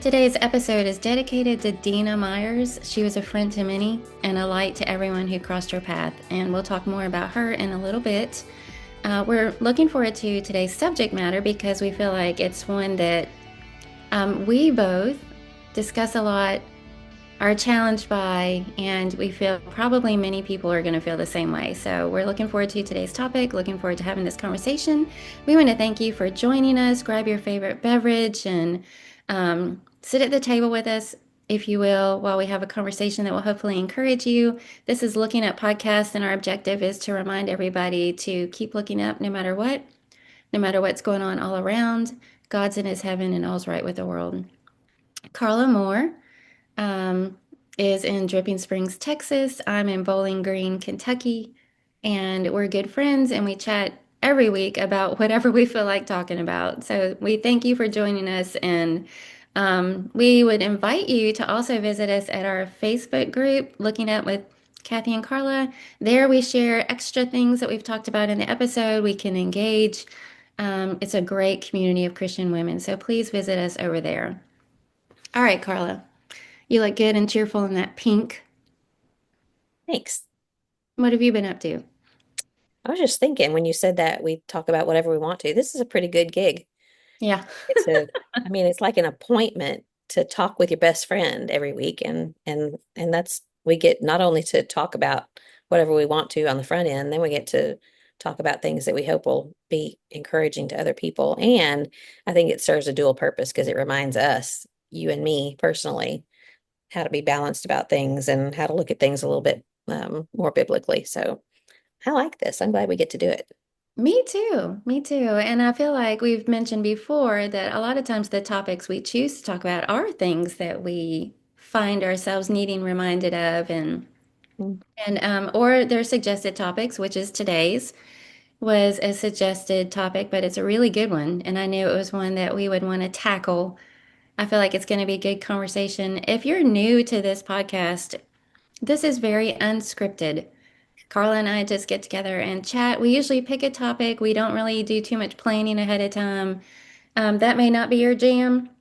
Today's episode is dedicated to Dina Myers. She was a friend to many and a light to everyone who crossed her path, and we'll talk more about her in a little bit. We're looking forward to today's subject matter because we feel like it's one that we both discuss a lot, are challenged by, and we feel probably many people are going to feel the same way. So we're looking forward to today's topic, looking forward to having this conversation. We want to thank you for joining us. Grab your favorite beverage and sit at the table with us, if you will, while we have a conversation that will hopefully encourage you. This is Looking Up Podcast, and our objective is to remind everybody to keep looking up no matter what, no matter what's going on all around. God's in his heaven and all's right with the world. Carla Moore um, is in Dripping Springs, Texas. I'm in Bowling Green, Kentucky, and we're good friends and we chat every week about whatever we feel like talking about. So we thank you for joining us, and we would invite you to also visit us at our Facebook group, Looking Up with Kathy and Carla. There we share extra things that we've talked about in the episode. We can engage. It's a great community of Christian women, so please visit us over there. All right, Carla. You look good and cheerful in that pink. Thanks. What have you been up to? I was just thinking when you said that we talk about whatever we want to. This is a pretty good gig. Yeah. It's a, I mean, it's like an appointment to talk with your best friend every week, and that's we get not only to talk about whatever we want to on the front end, then we get to talk about things that we hope will be encouraging to other people. And I think it serves a dual purpose because it reminds us, you and me personally, how to be balanced about things and how to look at things a little bit more biblically. So I like this. I'm glad we get to do it. Me too. Me too. And I feel like we've mentioned before that a lot of times the topics we choose to talk about are things that we find ourselves needing reminded of, Mm. or they're suggested topics, which is today's was a suggested topic, but it's a really good one. And I knew it was one that we would want to tackle. I feel like it's going to be a good conversation. If you're new to this podcast, this is very unscripted. Carla and I just get together and chat. We usually pick a topic. We don't really do too much planning ahead of time. That may not be your jam,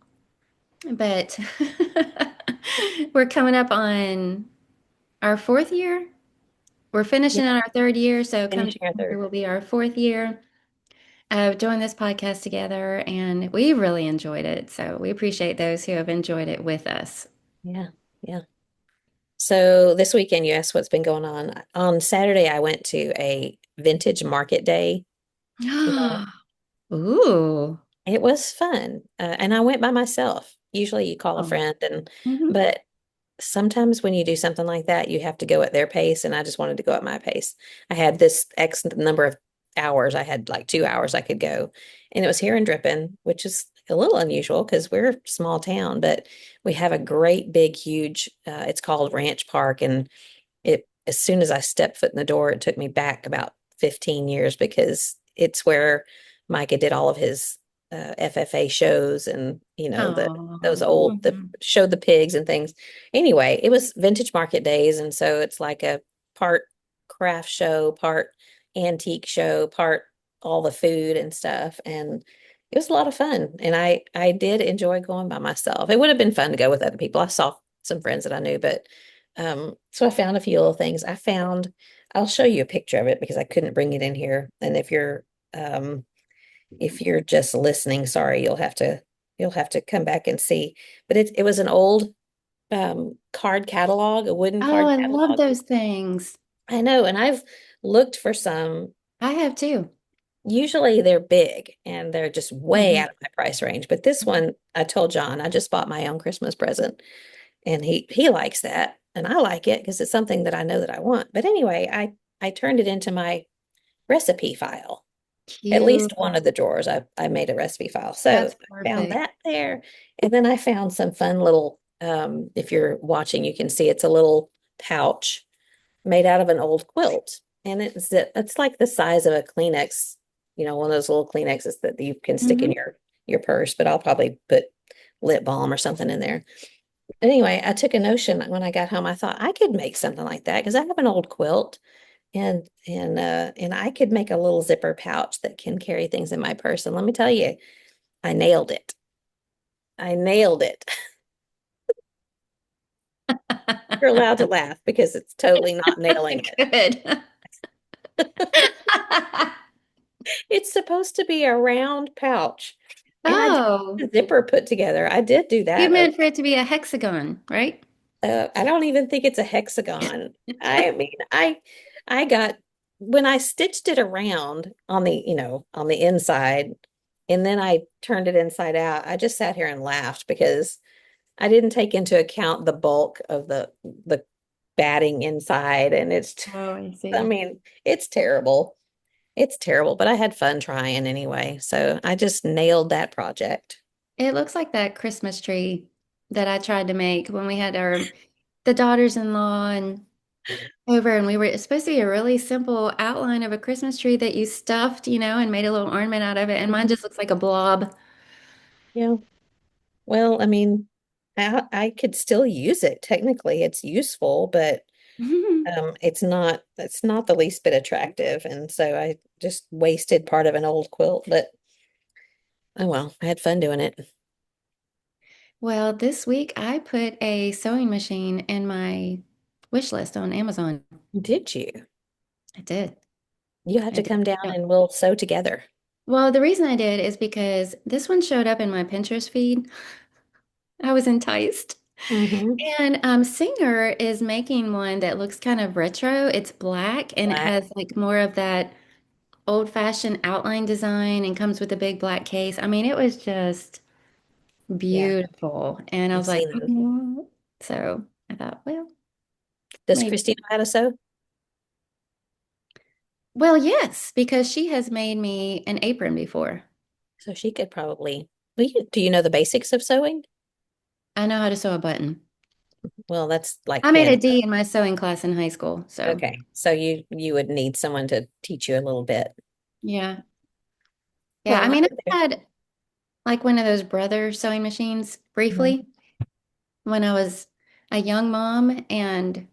but we're coming up on our fourth year. We're Yeah, finishing on our third year, so come finishing our December third. will be our fourth year of doing this podcast together, and we really enjoyed it. So we appreciate those who have enjoyed it with us. Yeah, yeah. So this weekend, you asked what's been going on. On Saturday, I went to a vintage market day. And Ooh. it was fun. And I went by myself. Usually you call a Oh. friend and Mhm. but sometimes when you do something like that, you have to go at their pace, and I just wanted to go at my pace. I had this X number of hours. I had like 2 hours I could go, and it was here in Drippin, which is a little unusual because we're a small town, but we have a great big, huge. It's called Ranch Park, and it as soon as I stepped foot in the door, it took me back about 15 years because it's where Micah did all of his FFA shows and the those Oh. old the Mhm. showed the pigs and things. Anyway, it was vintage market days, and so it's like a part craft show, part antique show, part all the food and stuff, and it was a lot of fun. And I did enjoy going by myself. It would have been fun to go with other people. I saw some friends that I knew, but so I found a few little things. I'll show you a picture of it because I couldn't bring it in here. And um, if you're just listening, sorry, you'll have to come back and see. But it was an old card catalog, a wooden Oh, card I love catalog. those things. I know, and I've looked for some. I have too. Usually they're big and they're just way Mhm. out of my price range. But this one, I told John, I just bought my own Christmas present. And he likes that, and I like it because it's something that I know that I want. But anyway, I turned it into my recipe file. At least Cute. one of the drawers I made a recipe file. So That's I found perfect. that there. And then I found some fun little if you're watching, you can see it's a little pouch made out of an old quilt. And it's like the size of a Kleenex, one of those little Kleenexes that you can stick in Hmm. your purse, but I'll probably put lip balm or something in there. Anyway, I took a notion when I got home. I thought I could make something like that because I have an old quilt, and I could make a little zipper pouch that can carry things in my purse. And let me tell you, I nailed it. I nailed it. You're allowed to laugh because it's totally not nailing it. Good. It's supposed to be a round pouch. And I did Oh, the zipper put together. I did do you that. meant for it to be a hexagon, right? I don't even think it's a hexagon. I mean, I got when I stitched it around on on the inside, and then I turned it inside out. I just sat here and laughed because I didn't take into account the bulk of the batting inside, and Oh, I I see. mean, it's terrible. It's terrible, but I had fun trying anyway. So I just nailed that project. It looks like that Christmas tree that I tried to make when we had the daughters-in-law and over, and we were supposed to be a really simple outline of a Christmas tree that you stuffed, and made a little ornament out of it. And mine Mhm. just looks like a blob. Yeah. Well, I mean, I could still use it. Technically, it's useful, but it's not the least bit attractive. And so I just wasted part of an old quilt, but oh well, I had fun doing it. Well, this week I put a sewing machine in my wish list on Amazon. Did you? I did. You have I to did. come down Yeah. and we'll sew together. Well, the reason I did is because this one showed up in my Pinterest feed. I was enticed. Mm-hmm. And Singer is making one that looks kind of retro. It's black and it Black. has like more of that old-fashioned outline design and comes with a big black case. I mean, it was just Yeah, beautiful. And I I've was like, seen those. "Mm." So I thought, well, Does maybe. Christina know how to sew? Well, yes, because she has made me an apron before. So she could probably. Well, do you know the basics of sewing? I know how to sew a button. Well, that's like I made a pants. D in my sewing class in high school. So, Okay. So you would need someone to teach you a little bit. yeah. Yeah, I Well, I mean, would I do. had like one of those brother sewing machines Mhm. briefly when I was a young mom, and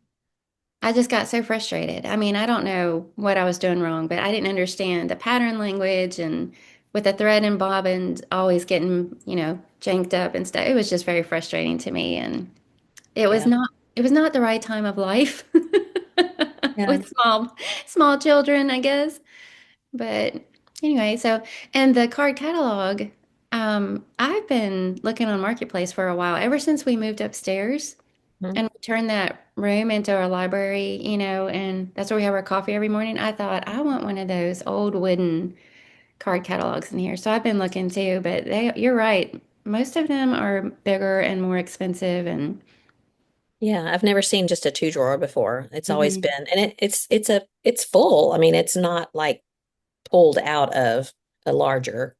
I just got so frustrated. I mean, I don't know what I was doing wrong, but I didn't understand the pattern language and with the thread and bobbins always getting, janked up and stuff. It was just very frustrating to me, and it was Yeah. not it was not the right time of life Yeah. with small children, I guess. But anyway, and the card catalog, I've been looking on Marketplace for a while, ever since we moved upstairs Mhm. and we turned that room into our library, and that's where we have our coffee every morning. I thought I want one of those old wooden card catalogs in here. So I've been looking too, but you're right. Most of them are bigger and more expensive and Yeah, I've never seen just a two drawer before. It's always Mhm. been, and it's full. I mean, it's not like pulled out of a larger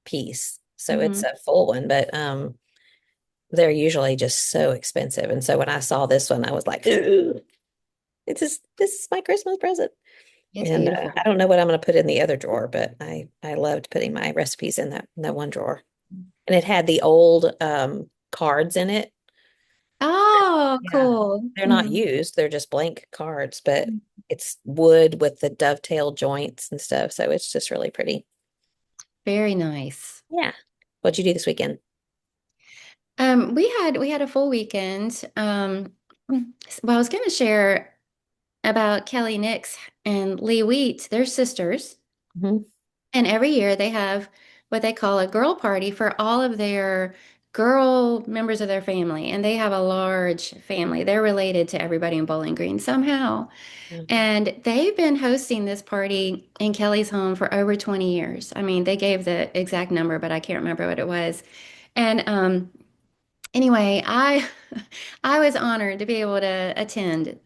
piece. So it's Mhm. a full one, but they're usually just so expensive. And so when I saw this one, I was like, "Ugh, this is my Christmas present." It's And beautiful. I don't know what I'm going to put in the other drawer, but I loved putting my recipes in that one drawer. And it had the old cards in it. Oh, Yeah. cool. They're not Mhm. used, they're just blank cards, but it's wood with the dovetail joints and stuff. So it's just really pretty. Very nice. Yeah. What'd you do this weekend? We had a full weekend. Well, I was going to share about Kelly Nix and Lee Wheat. They're sisters, Hmm. and every year they have what they call a girl party for all of their girl members of their family, and they have a large family. They're related to everybody in Bowling Green somehow, Yeah. and they've been hosting this party in Kelly's home for over 20 years. I mean, they gave the exact number, but I can't remember what it was. And anyway, I was honored to be able to attend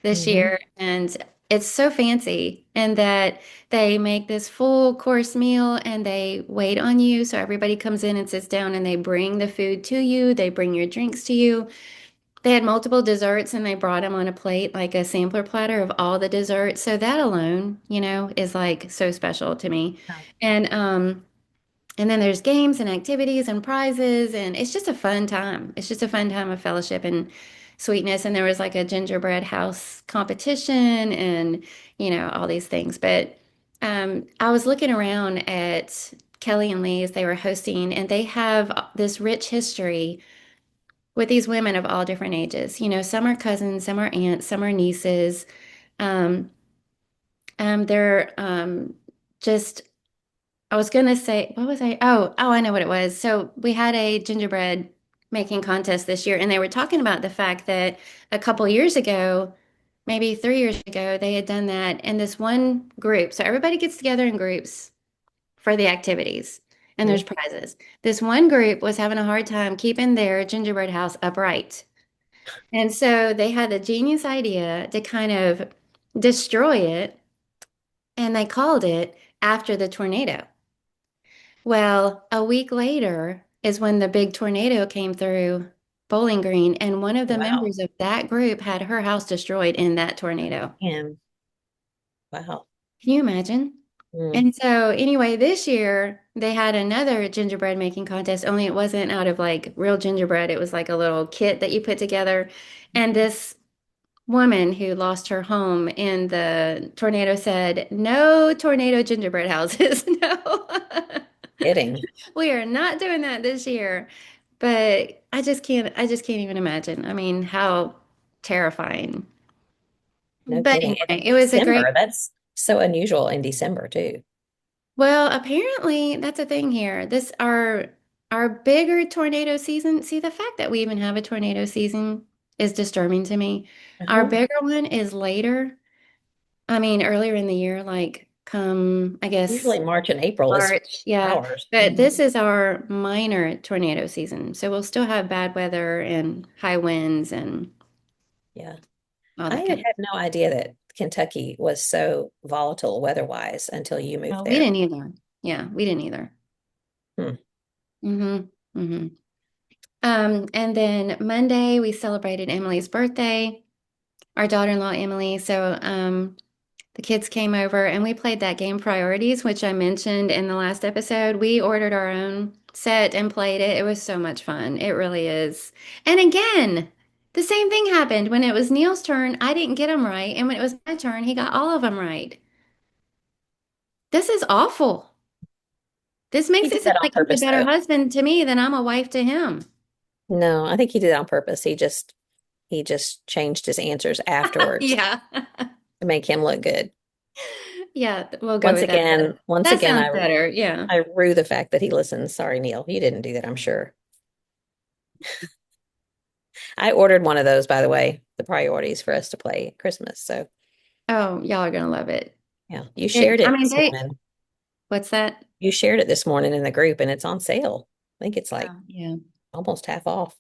this Hmm. year, and it's so fancy in that they make this full course meal and they wait on you. So everybody comes in and sits down and they bring the food to you, they bring your drinks to you. They had multiple desserts and they brought them on a plate, like a sampler platter of all the desserts. So that alone, is like so special to me. And and then there's games and activities and prizes, and it's just a fun time. It's just a fun time of fellowship and sweetness. And there was like a gingerbread house competition and, all these things. But I was looking around at Kelly and Lee's they were hosting, and they have this rich history with these women of all different ages. You know, some are cousins, some are aunts, some are nieces. Um, they're just I was gonna say, what was I? Oh, I know what it was. So we had a gingerbread making contest this year, and they were talking about the fact that a couple years ago, maybe 3 years ago, they had done that in this one group. So everybody gets together in groups for the activities, and there's Mhm. prizes. This one group was having a hard time keeping their gingerbread house upright. And so they had the genius idea to kind of destroy it, and they called it after the tornado. Well, a week later is when the big tornado came through Bowling Green, and one of the Wow. members of that group had her house destroyed in that tornado. And wow. Can you imagine? Mm. And so, anyway, this year they had another gingerbread making contest, only it wasn't out of like real gingerbread. It was like a little kit that you put together. And this woman who lost her home in the tornado said, "No tornado gingerbread houses." No. Kidding. We are not doing that this year. But I just can't even imagine. I mean, how terrifying. No But kidding. And anyway, it was a December, great, that's so unusual in December too. well, apparently that's a thing here. This our bigger tornado season. See, the fact that we even have a tornado season is disturbing to me. Our Uh-huh. bigger one is later. I mean, earlier in the year, like come, I guess Usually March and April is March. Yeah. ours. But Mhm. this is our minor tornado season. So we'll still have bad weather and high winds and Yeah. all I that had kind of. no idea that Kentucky was so volatile weather-wise until you moved Oh, we there. didn't either. Yeah, we didn't either. Hmm. Mm-hmm. Mm-hmm. And then Monday we celebrated Emily's birthday, our daughter-in-law Emily. So the kids came over and we played that game Priorities, which I mentioned in the last episode. We ordered our own set and played it. It was so much fun. It really is. And again, the same thing happened when it was Neil's turn. I didn't get them right, and when it was my turn, he got all of them right. This is awful. This He makes did it sound that on like he's a purpose, better though. husband to me than I'm a wife to him. No, I think he did it on purpose. He just changed his answers afterwards Yeah. to make him look good. Yeah, we'll go Once with that. again, once That again, sounds I better. Yeah. I rue the fact that he listens. Sorry, Neil, you didn't do that, I'm sure. I ordered one of those, by the way, the priorities for us to play at Christmas. So Oh, y'all are gonna love it. yeah, you It, shared I it mean, this they, morning. what's that? You shared it this morning in the group, and it's on sale. I think it's like Oh, yeah. almost half off.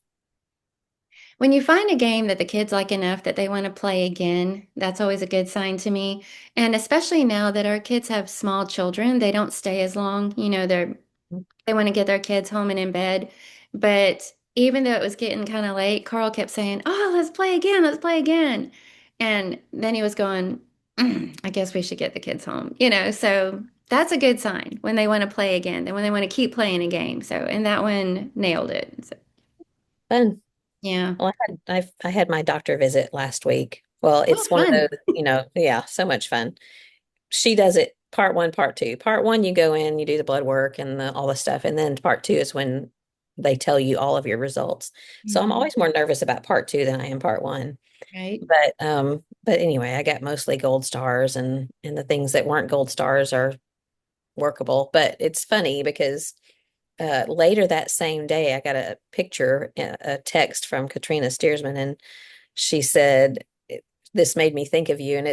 When you find a game that the kids like enough that they want to play again, that's always a good sign to me. And especially now that our kids have small children, they don't stay as long. You know, they want to get their kids home and in bed. But even though it was getting kind of late, Carl kept saying, "Oh, let's play again, let's play again." And then he was going, I guess we should get the kids home, you know. So that's a good sign when they want to play again, then when they want to keep playing a game. So, and that one nailed it. So, Fun. yeah. Well, I had my doctor visit last week. Well, Oh, it's one of fun. those, yeah, so much fun. She does it part one, part two. Part one, you go in, you do the blood work and all the stuff, and then part two is when they tell you all of your results. So I'm Mhm. always more nervous about part two than I am part one. Right. But anyway, I got mostly gold stars, and the things that weren't gold stars are workable. But it's funny because later that same day, I got a picture, a text from Katrina Steersman, and she said, "This made me think of you." And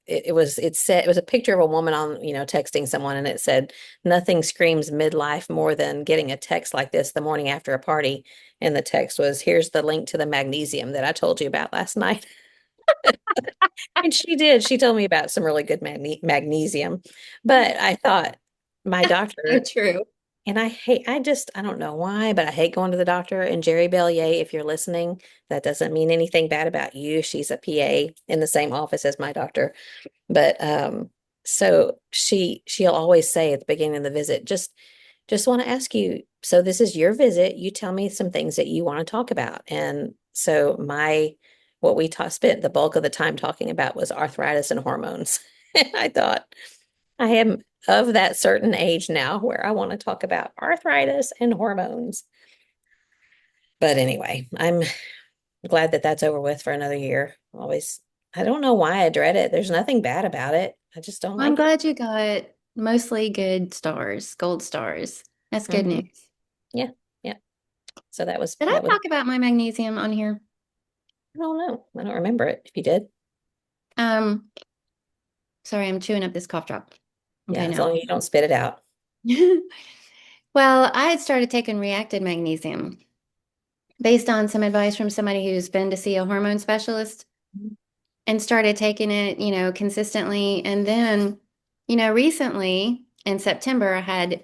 it was a picture of a woman on, texting someone, and it said, "Nothing screams midlife more than getting a text like this the morning after a party." And the text was, "Here's the link to the magnesium that I told you about last night." And she did. She told me about some really good magnesium. But I thought, my So doctor, true. and I don't know why, but I hate going to the doctor. And Jerry Bellier, if you're listening, that doesn't mean anything bad about you. She's a PA in the same office as my doctor. But so she'll always say at the beginning of the visit, just want to ask you, so this is your visit. You tell me some things that you want to talk about. And so what we spent the bulk of the time talking about was arthritis and hormones. And I thought, I am of that certain age now where I want to talk about arthritis and hormones. But anyway, I'm glad that that's over with for another year. Always, I don't know why I dread it. There's nothing bad about it. I just don't Well, I'm like it. glad you got mostly good stars, gold stars. That's good Hmm. news. Yeah, yeah. So Did I talk about my magnesium on here? I don't know. I don't remember it. If you did, Um, Sorry, I'm chewing up this cough drop. yeah, Okay, as now. long as you don't spit it out. Well, I had started taking reacted magnesium based on some advice from somebody who's been to see a hormone specialist and started taking it, consistently. And then, recently in September, I had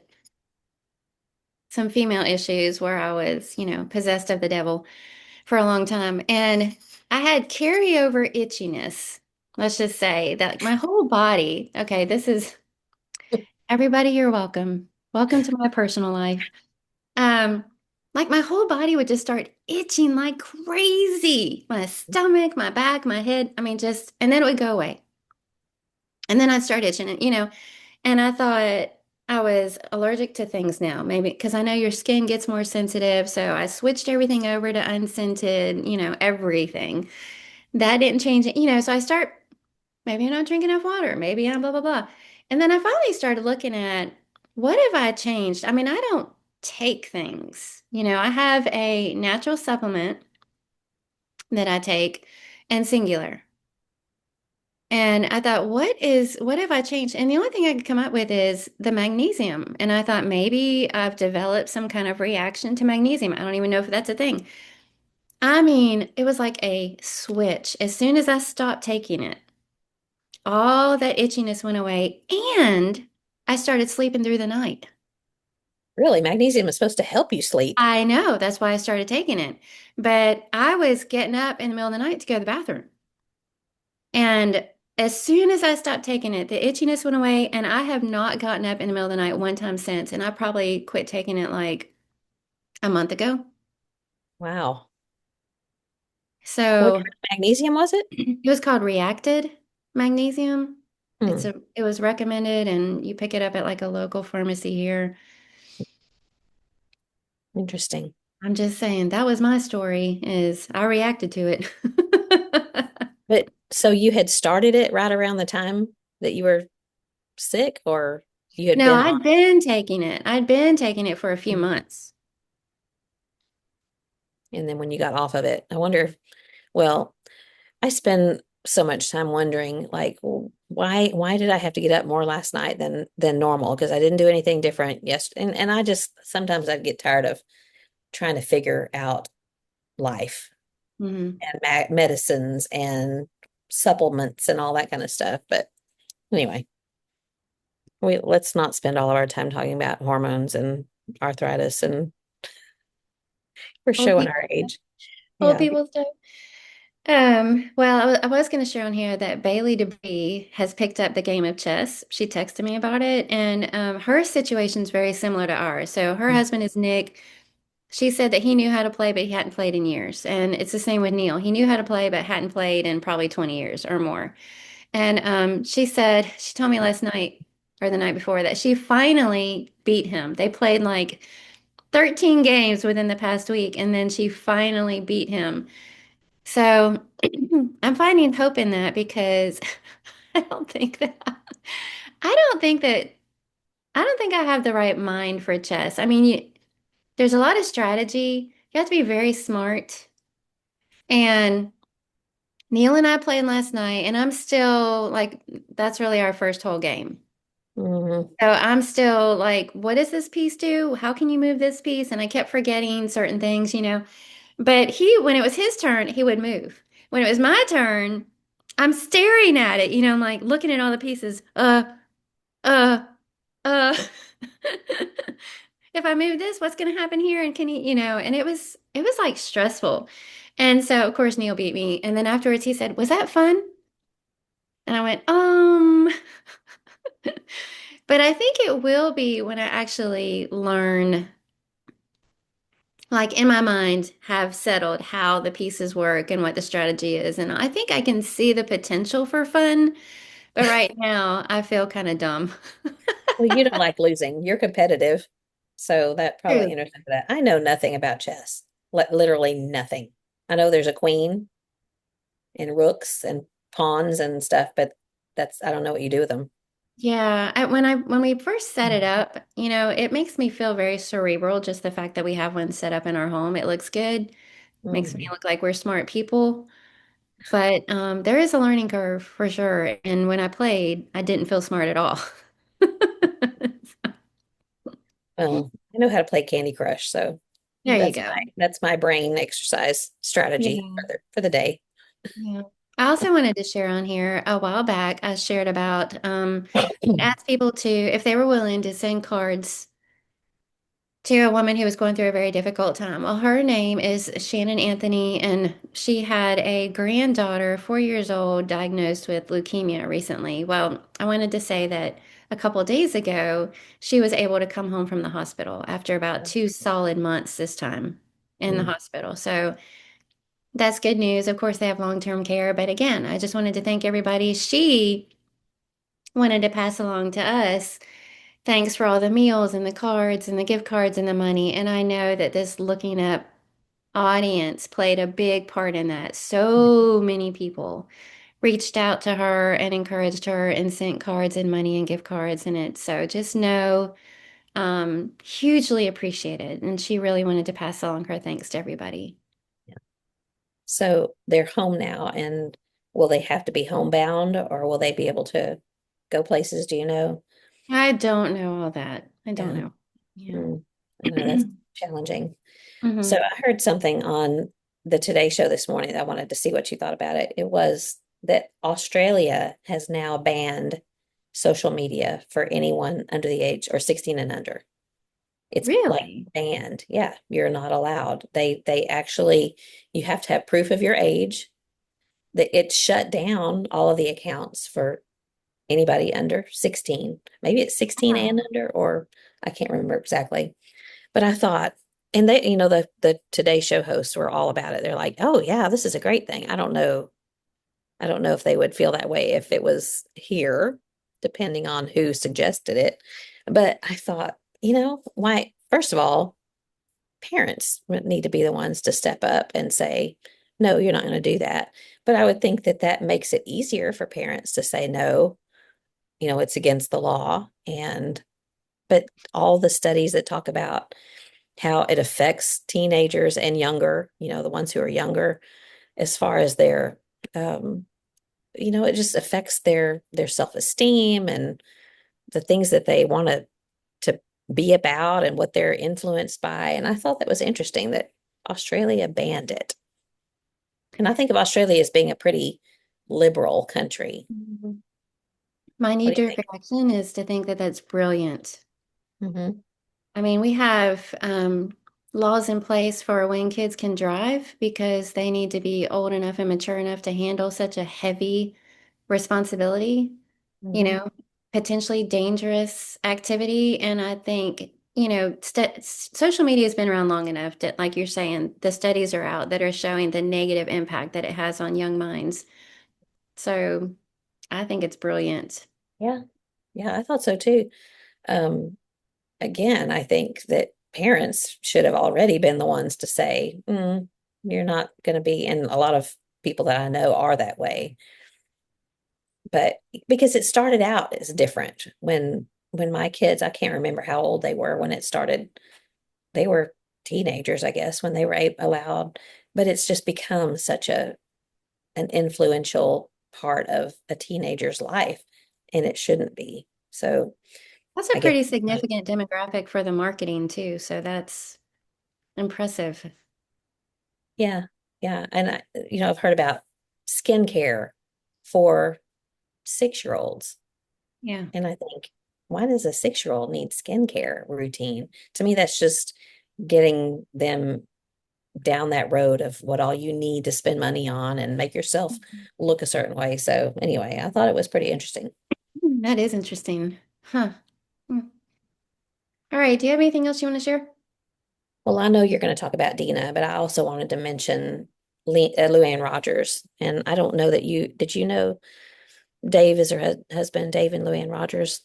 some female issues where I was, possessed of the devil for a long time. And I had carryover itchiness. Let's just say that my whole body, okay, this is everybody, you're welcome. Welcome to my personal life. Um, like my whole body would just start itching like crazy. My stomach, my back, my head. I mean, just, and then it would go away. And then I'd start itching, and I thought I was allergic to things now, maybe because I know your skin gets more sensitive. So I switched everything over to unscented, everything. That didn't change it, so I start, maybe I'm not drinking enough water, maybe I'm blah, blah, blah. And then I finally started looking at what have I changed? I mean, I don't take things, I have a natural supplement that I take and singular. And I thought, what have I changed? And the only thing I could come up with is the magnesium. And I thought maybe I've developed some kind of reaction to magnesium. I don't even know if that's a thing. I mean, it was like a switch. As soon as I stopped taking it, all that itchiness went away and I started sleeping through the night. Really, magnesium is supposed to help you sleep. I know, that's why I started taking it. But I was getting up in the middle of the night to go to the bathroom. And as soon as I stopped taking it, the itchiness went away, and I have not gotten up in the middle of the night one time since. And I probably quit taking it like a month ago. Wow. What So kind of magnesium was it? it was called Reacted Magnesium. Hmm, It was recommended, and you pick it up at like a local pharmacy here. interesting. I'm just saying that was my story, is I reacted to it. But so you had started it right around the time that you were sick, or you had No, been on I'd been taking it. I'd been taking it for a few it? months. And then when you got off of it, I wonder if, well, I spend so much time wondering, like, why did I have to get up more last night than normal? Because I didn't do anything different yesterday. And I just sometimes I'd get tired of trying to figure out life Hmm. and medicines and supplements and all that kind of stuff. But anyway, we let's not spend all of our time talking about hormones and arthritis, and we're Old showing our people, age. old Yeah. people stuff. Well, I was going to share on here that Bailey Debris has picked up the game of chess. She texted me about it, and her situation's very similar to ours. So her husband is Nick. She said that he knew how to play, but he hadn't played in years. And it's the same with Neil. He knew how to play, but hadn't played in probably 20 years or more. And she said, she told me last night or the night before that she finally beat him. They played like 13 games within the past week, and then she finally beat him. So I'm finding hope in that because I don't think that I don't think that I don't think I have the right mind for chess. I mean, there's a lot of strategy. You have to be very smart. And Neil and I played last night, and I'm still like, that's really our first whole game. Hmm. So I'm still like, what does this piece do? How can you move this piece? And I kept forgetting certain things. But when it was his turn, he would move. When it was my turn, I'm staring at it, I'm like looking at all the pieces. Uh, uh. If I move this, what's going to happen here? And and it was like stressful. And so, of course, Neil beat me. And then afterwards, he said, "Was that fun?" And I went, but I think it will be when I actually learn, like in my mind, have settled how the pieces work and what the strategy is. And I think I can see the potential for fun, but right now I feel kind of dumb. Well, you don't like losing. You're competitive. So that probably True. enters into that. I know nothing about chess. literally nothing. I know there's a queen and rooks and pawns and stuff, but I don't know what you do with them. Yeah, when we first set it up, it makes me feel very cerebral, just the fact that we have one set up in our home. It looks good, makes me Mm. look like we're smart people. But there is a learning curve for sure. And when I played, I didn't feel smart at all. Well, I know how to play Candy Crush, so There you go. that's my brain exercise strategy Yeah. for the day. Yeah. I also wanted to share on here a while back, I shared about asked people to, if they were willing to send cards to a woman who was going through a very difficult time. Well, her name is Shannon Anthony, and she had a granddaughter, 4 years old, diagnosed with leukemia recently. Well, I wanted to say that a couple of days ago, she was able to come home from the hospital after about 2 solid months this time in the Mm. hospital. So that's good news. Of course, they have long-term care, but again, I just wanted to thank everybody. She wanted to pass along to us. Thanks for all the meals and the cards and the gift cards and the money. And I know that this looking up audience played a big part in that. So many people reached out to her and encouraged her and sent cards and money and gift cards and it. So just know, hugely appreciated. And she really wanted to pass along her thanks to everybody. So they're home now, and will they have to be homebound or will they be able to go places? Do you know? I don't know all that. I don't Yeah. know. Yeah. Mm. I know that's challenging. So hmm I heard something on the Today Show this morning that I wanted to see what you thought about it. It was that Australia has now banned social media for anyone under the age or 16 and under. It's like Really? banned. Yeah, you're not allowed. They actually you have to have proof of your age. That it shut down all of the accounts for anybody under 16. Maybe it's 16 and Wow. under, or I can't remember exactly. But I thought, and they, the Today Show hosts were all about it. They're like, "Oh yeah, this is a great thing." I don't know. I don't know if they would feel that way if it was here, depending on who suggested it. But I thought, why? First of all, parents would need to be the ones to step up and say, "No, you're not going to do that." But I would think that that makes it easier for parents to say, "No, it's against the law." But all the studies that talk about how it affects teenagers and younger, the ones who are younger, as far as their, um, it just affects their self-esteem and the things that they want to be about and what they're influenced by. And I thought that was interesting that Australia banned it. And I think of Australia as being a pretty liberal country. Mhm. My What do you knee-jerk think? reaction is to think that that's brilliant. Hmm. I mean, we have laws in place for when kids can drive because they need to be old enough and mature enough to handle such a heavy responsibility, you Hmm. know, potentially dangerous activity. And I think, social media has been around long enough that, like you're saying, the studies are out that are showing the negative impact that it has on young minds. So I think it's brilliant. Yeah. Yeah, I thought so too. Um, Again, I think that parents should have already been the ones to say, you're not going to be, and a lot of people that I know are that way. But because it started out as different when my kids, I can't remember how old they were when it started. They were teenagers, I guess, when they were allowed. But it's just become such an influential part of a teenager's life, and it shouldn't be. So That's a I guess, pretty significant demographic for the marketing too, so that's impressive. yeah, yeah. And I've heard about skincare for 6-year-olds. Yeah. And I think, why does a 6-year-old need skincare routine? To me, that's just getting them down that road of what all you need to spend money on and make yourself look a certain way. So anyway, I thought it was pretty interesting. That is interesting. Huh. Hmm. All right. Do you have anything else you want to share? Well, I know you're going to talk about Dina, but I also wanted to mention Luann Rogers. And I don't know that did you know Dave is her husband, Dave and Luann Rogers?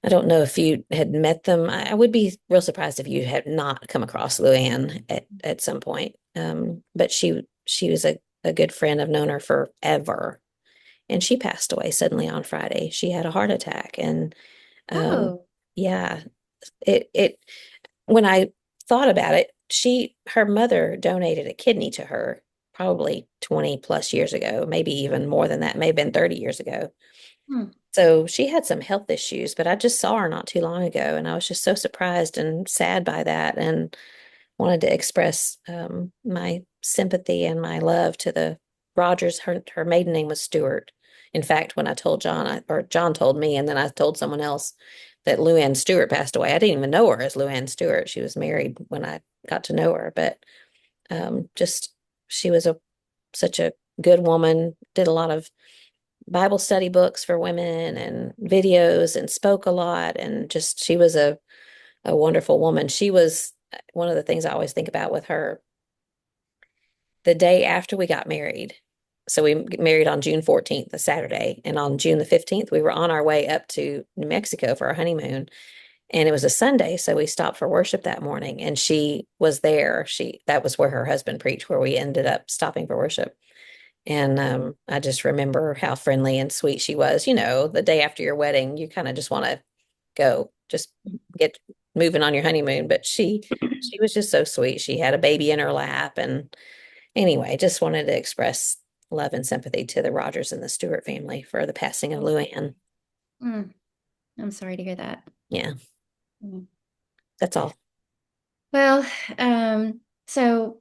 I don't know if you had met them. I would be real surprised if you had not come across Luann at some point. But she was a good friend. I've known her forever. And she passed away suddenly on Friday. She had a heart attack. And Oh, yeah, it when I thought about it, her mother donated a kidney to her probably 20 plus years ago, maybe even more than that, may have been 30 years ago. hmm. So she had some health issues, but I just saw her not too long ago, and I was just so surprised and sad by that, and wanted to express my sympathy and my love to the Rogers. Her maiden name was Stewart. In fact, when I told John, or John told me, and then I told someone else that Luann Stewart passed away. I didn't even know her as Luann Stewart. She was married when I got to know her, but just she was a such a good woman. Did a lot of Bible study books for women and videos and spoke a lot. And just, she was a wonderful woman. She was one of the things I always think about with her the day after we got married. So we married on June 14th, a Saturday. And on June the 15th, we were on our way up to New Mexico for our honeymoon. And it was a Sunday. So we stopped for worship that morning and she was there. That was where her husband preached, where we ended up stopping for worship. And I just remember how friendly and sweet she was. You know, the day after your wedding, you kind of just want to go, just get moving on your honeymoon. But she was just so sweet. She had a baby in her lap. And anyway, just wanted to express love and sympathy to the Rogers and the Stewart family for the passing of Luann. Hmm. I'm sorry to hear that. Yeah, Mm. that's all. Well, so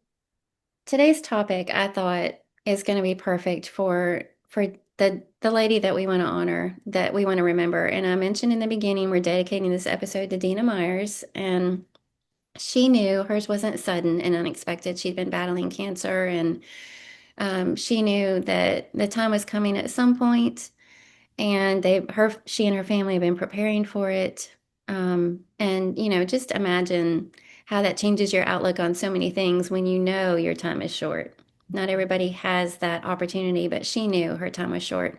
today's topic I thought is going to be perfect for the lady that we want to honor, that we want to remember. And I mentioned in the beginning, we're dedicating this episode to Dina Myers, and she knew hers wasn't sudden and unexpected. She'd been battling cancer, and she knew that the time was coming at some point, and she and her family have been preparing for it. And just imagine how that changes your outlook on so many things when you know your time is short. Not everybody has that opportunity, but she knew her time was short.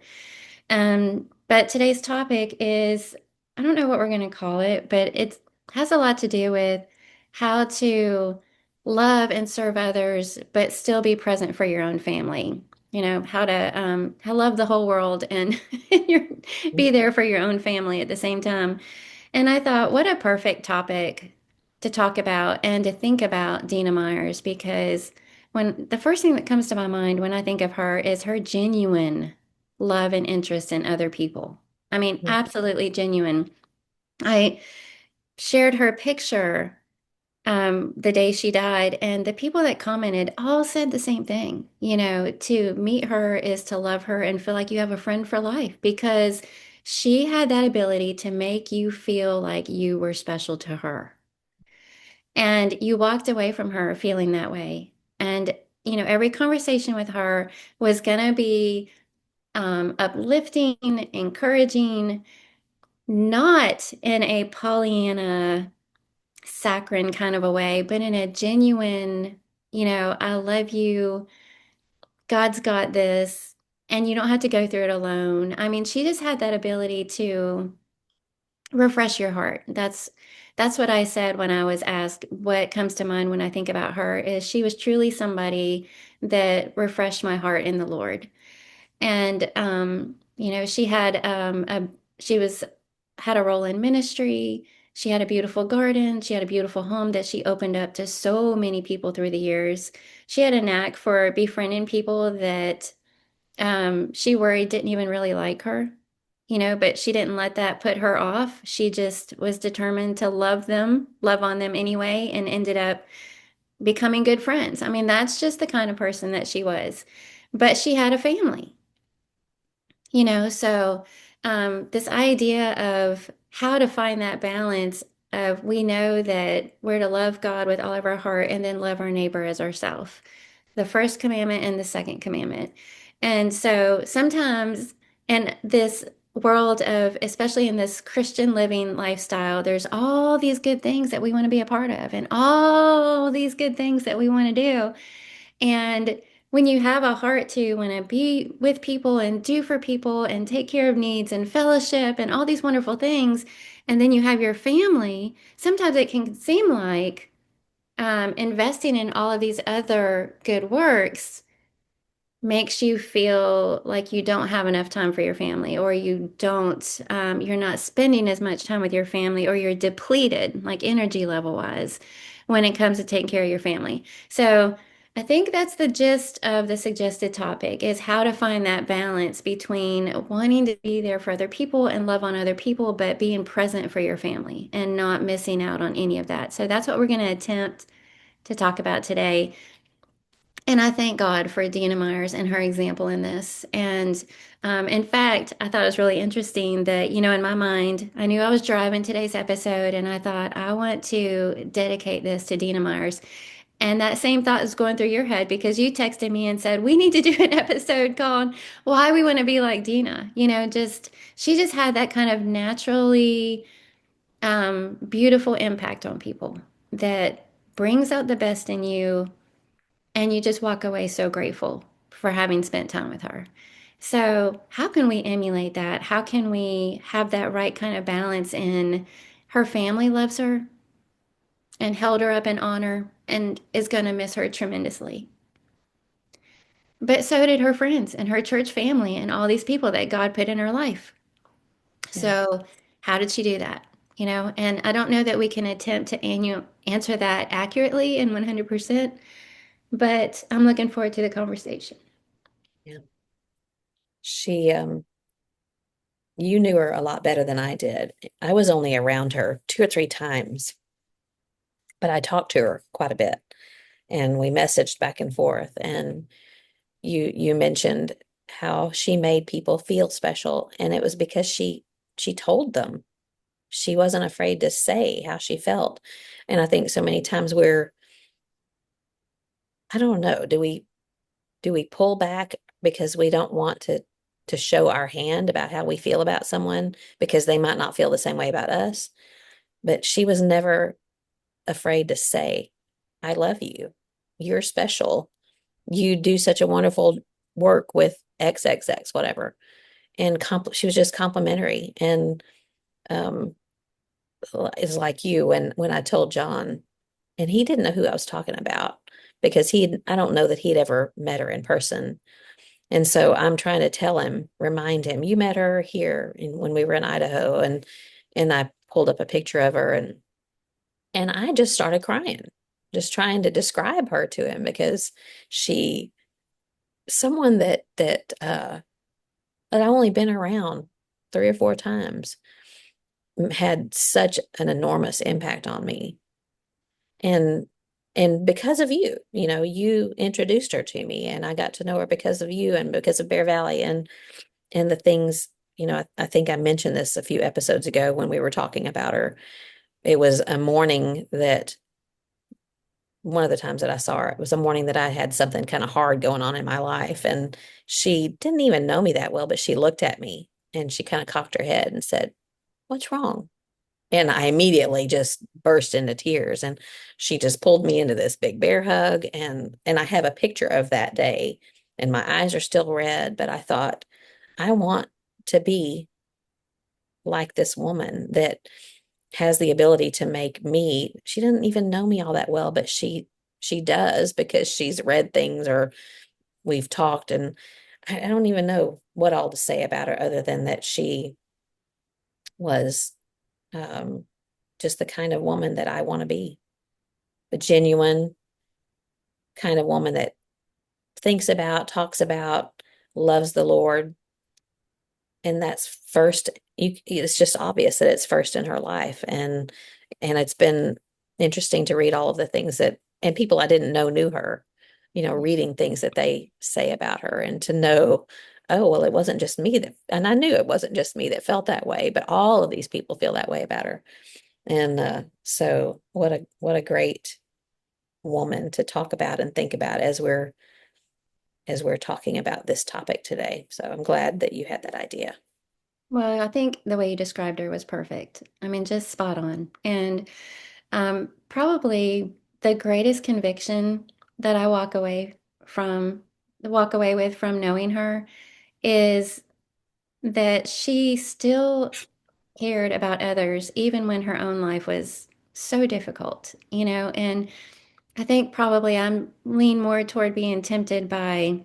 But today's topic is, I don't know what we're going to call it, but it has a lot to do with how to love and serve others, but still be present for your own family. How love the whole world and be there for your own family at the same time. And I thought, what a perfect topic to talk about and to think about Dina Myers, because when the first thing that comes to my mind when I think of her is her genuine love and interest in other people. I mean, absolutely genuine. I shared her picture the day she died, and the people that commented all said the same thing. To meet her is to love her and feel like you have a friend for life, because she had that ability to make you feel like you were special to her. And you walked away from her feeling that way. And, every conversation with her was going to be uplifting, encouraging, not in a Pollyanna saccharine kind of a way, but in a genuine, I love you. God's got this. And you don't have to go through it alone. I mean, she just had that ability to refresh your heart. That's what I said when I was asked what comes to mind when I think about her is she was truly somebody that refreshed my heart in the Lord. And she had she was had a role in ministry. She had a beautiful garden. She had a beautiful home that she opened up to so many people through the years. She had a knack for befriending people that she worried didn't even really like her, but she didn't let that put her off. She just was determined to love on them anyway, and ended up becoming good friends. I mean, that's just the kind of person that she was. But she had a family. So this idea of how to find that balance of, we know that we're to love God with all of our heart and then love our neighbor as ourselves, the first commandment and the second commandment. And so sometimes in this world of, especially in this Christian living lifestyle, there's all these good things that we want to be a part of and all these good things that we want to do. And when you have a heart to want to be with people and do for people and take care of needs and fellowship and all these wonderful things, and then you have your family, sometimes it can seem like investing in all of these other good works makes you feel like you don't have enough time for your family, or you're not spending as much time with your family, or you're depleted, like energy level wise, when it comes to taking care of your family. So I think that's the gist of the suggested topic is how to find that balance between wanting to be there for other people and love on other people, but being present for your family and not missing out on any of that. So that's what we're going to attempt to talk about today. And I thank God for Dina Myers and her example in this. And in fact, I thought it was really interesting that, in my mind, I knew I was driving today's episode and I thought, I want to dedicate this to Dina Myers. And that same thought is going through your head because you texted me and said, we need to do an episode called Why We Want to Be Like Dina. She just had that kind of naturally beautiful impact on people that brings out the best in you, and you just walk away so grateful for having spent time with her. So, how can we emulate that? How can we have that right kind of balance in her family loves her and held her up in honor and is going to miss her tremendously. But so did her friends and her church family and all these people that God put in her life. Yeah. So, how did she do that? And I don't know that we can attempt to answer that accurately and 100%, but I'm looking forward to the conversation. Yeah. She, you knew her a lot better than I did. I was only around her 2 or 3 times, but I talked to her quite a bit and we messaged back and forth. And you mentioned how she made people feel special, and it was because she told them. She wasn't afraid to say how she felt. And I think so many times I don't know, do we pull back because we don't want to show our hand about how we feel about someone because they might not feel the same way about us? But she was never afraid to say, I love you. You're special. You do such a wonderful work with XXX, whatever. And she was just complimentary. And um, it's like you when I told John, and he didn't know who I was talking about because I don't know that he'd ever met her in person. And so I'm trying to tell him, remind him, you met her here when we were in Idaho, and I pulled up a picture of her, and I just started crying, just trying to describe her to him because she someone that I only been around 3 or 4 times had such an enormous impact on me. And because of you, you introduced her to me, and I got to know her because of you and because of Bear Valley and the things, I think I mentioned this a few episodes ago when we were talking about her. It was a morning that one of the times that I saw her, it was a morning that I had something kind of hard going on in my life. And she didn't even know me that well, but she looked at me and she kind of cocked her head and said, "What's wrong?" And I immediately just burst into tears. And she just pulled me into this big bear hug. And I have a picture of that day, and my eyes are still red, but I thought, I want to be like this woman that has the ability to make me, she doesn't even know me all that well, but she does because she's read things or we've talked. And I don't even know what all to say about her other than that she was um, just the kind of woman that I want to be, the genuine kind of woman that thinks about, talks about, loves the Lord. And that's first. It's just obvious that it's first in her life. And it's been interesting to read all of the things that, and people I didn't know knew her, reading things that they say about her, and to know, oh, well, it wasn't just me and I knew it wasn't just me that felt that way, but all of these people feel that way about her. And so what a great woman to talk about and think about as we're talking about this topic today. So I'm glad that you had that idea. Well, I think the way you described her was perfect. I mean, just spot on. And probably the greatest conviction that I walk away from walk away with from knowing her is that she still cared about others, even when her own life was so difficult, and I think probably I'm lean more toward being tempted by,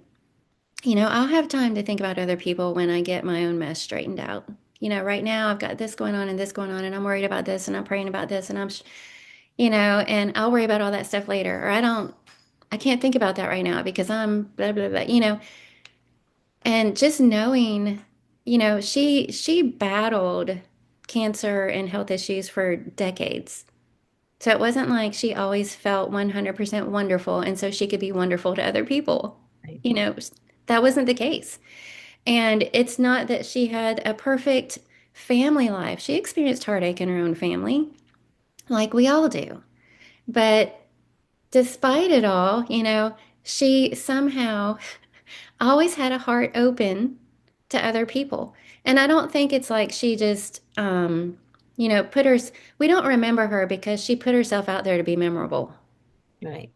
I'll have time to think about other people when I get my own mess straightened out. Right now I've got this going on and this going on, and I'm worried about this, and I'm praying about this, and and I'll worry about all that stuff later. Or I can't think about that right now because I'm blah, blah, blah. And just knowing, she battled cancer and health issues for decades. So it wasn't like she always felt 100% wonderful and so she could be wonderful to other people. Right. You know, that wasn't the case. And it's not that she had a perfect family life. She experienced heartache in her own family, like we all do. But despite it all, she somehow always had a heart open to other people. And I don't think it's like she just, put her, we don't remember her because she put herself out there to be memorable. Right.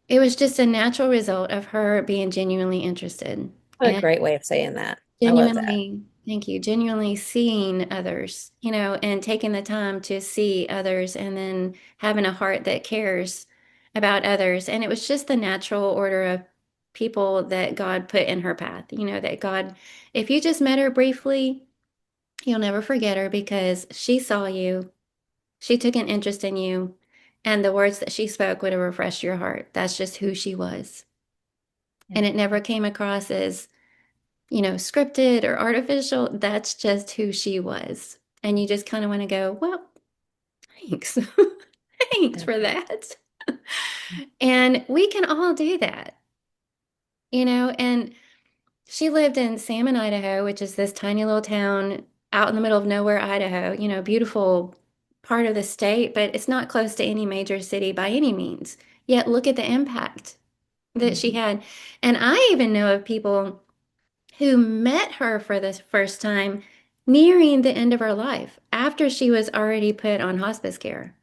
It was just a natural result of her being genuinely interested What a and great way of saying that. I love that. genuinely, thank you, genuinely seeing others, and taking the time to see others and then having a heart that cares about others. And it was just the natural order of people that God put in her path, that God, if you just met her briefly, you'll never forget her because she saw you, she took an interest in you, and the words that she spoke would have refreshed your heart. That's just who she was. Yeah. And it never came across as scripted or artificial. That's just who she was. And you just kind of want to go, well, thanks. Thanks Yeah. for that. And we can all do that, and she lived in Salmon, Idaho, which is this tiny little town out in the middle of nowhere, Idaho, beautiful part of the state, but it's not close to any major city by any means. Yet look at the impact that she Mhm. had. And I even know of people who met her for the first time nearing the end of her life after she was already put on hospice care,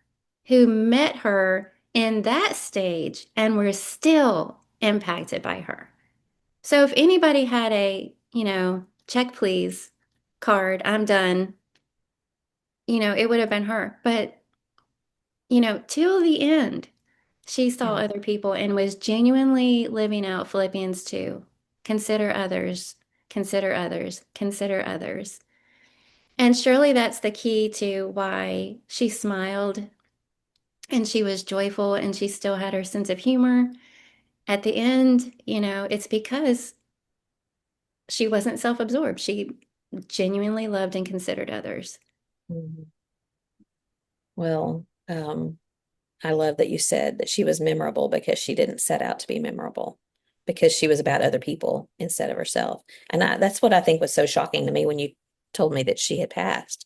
who met her in that stage and were still impacted by her. So if anybody had a, check please card, I'm done, it would have been her. But, till the end, she saw Yeah. other people and was genuinely living out Philippians 2. Consider others, consider others, consider others. And surely that's the key to why she smiled and she was joyful and she still had her sense of humor. At the end, it's because she wasn't self-absorbed. She genuinely loved and considered others. Mhm. Well, I love that you said that she was memorable because she didn't set out to be memorable, because she was about other people instead of herself. And that's what I think was so shocking to me when you told me that she had passed,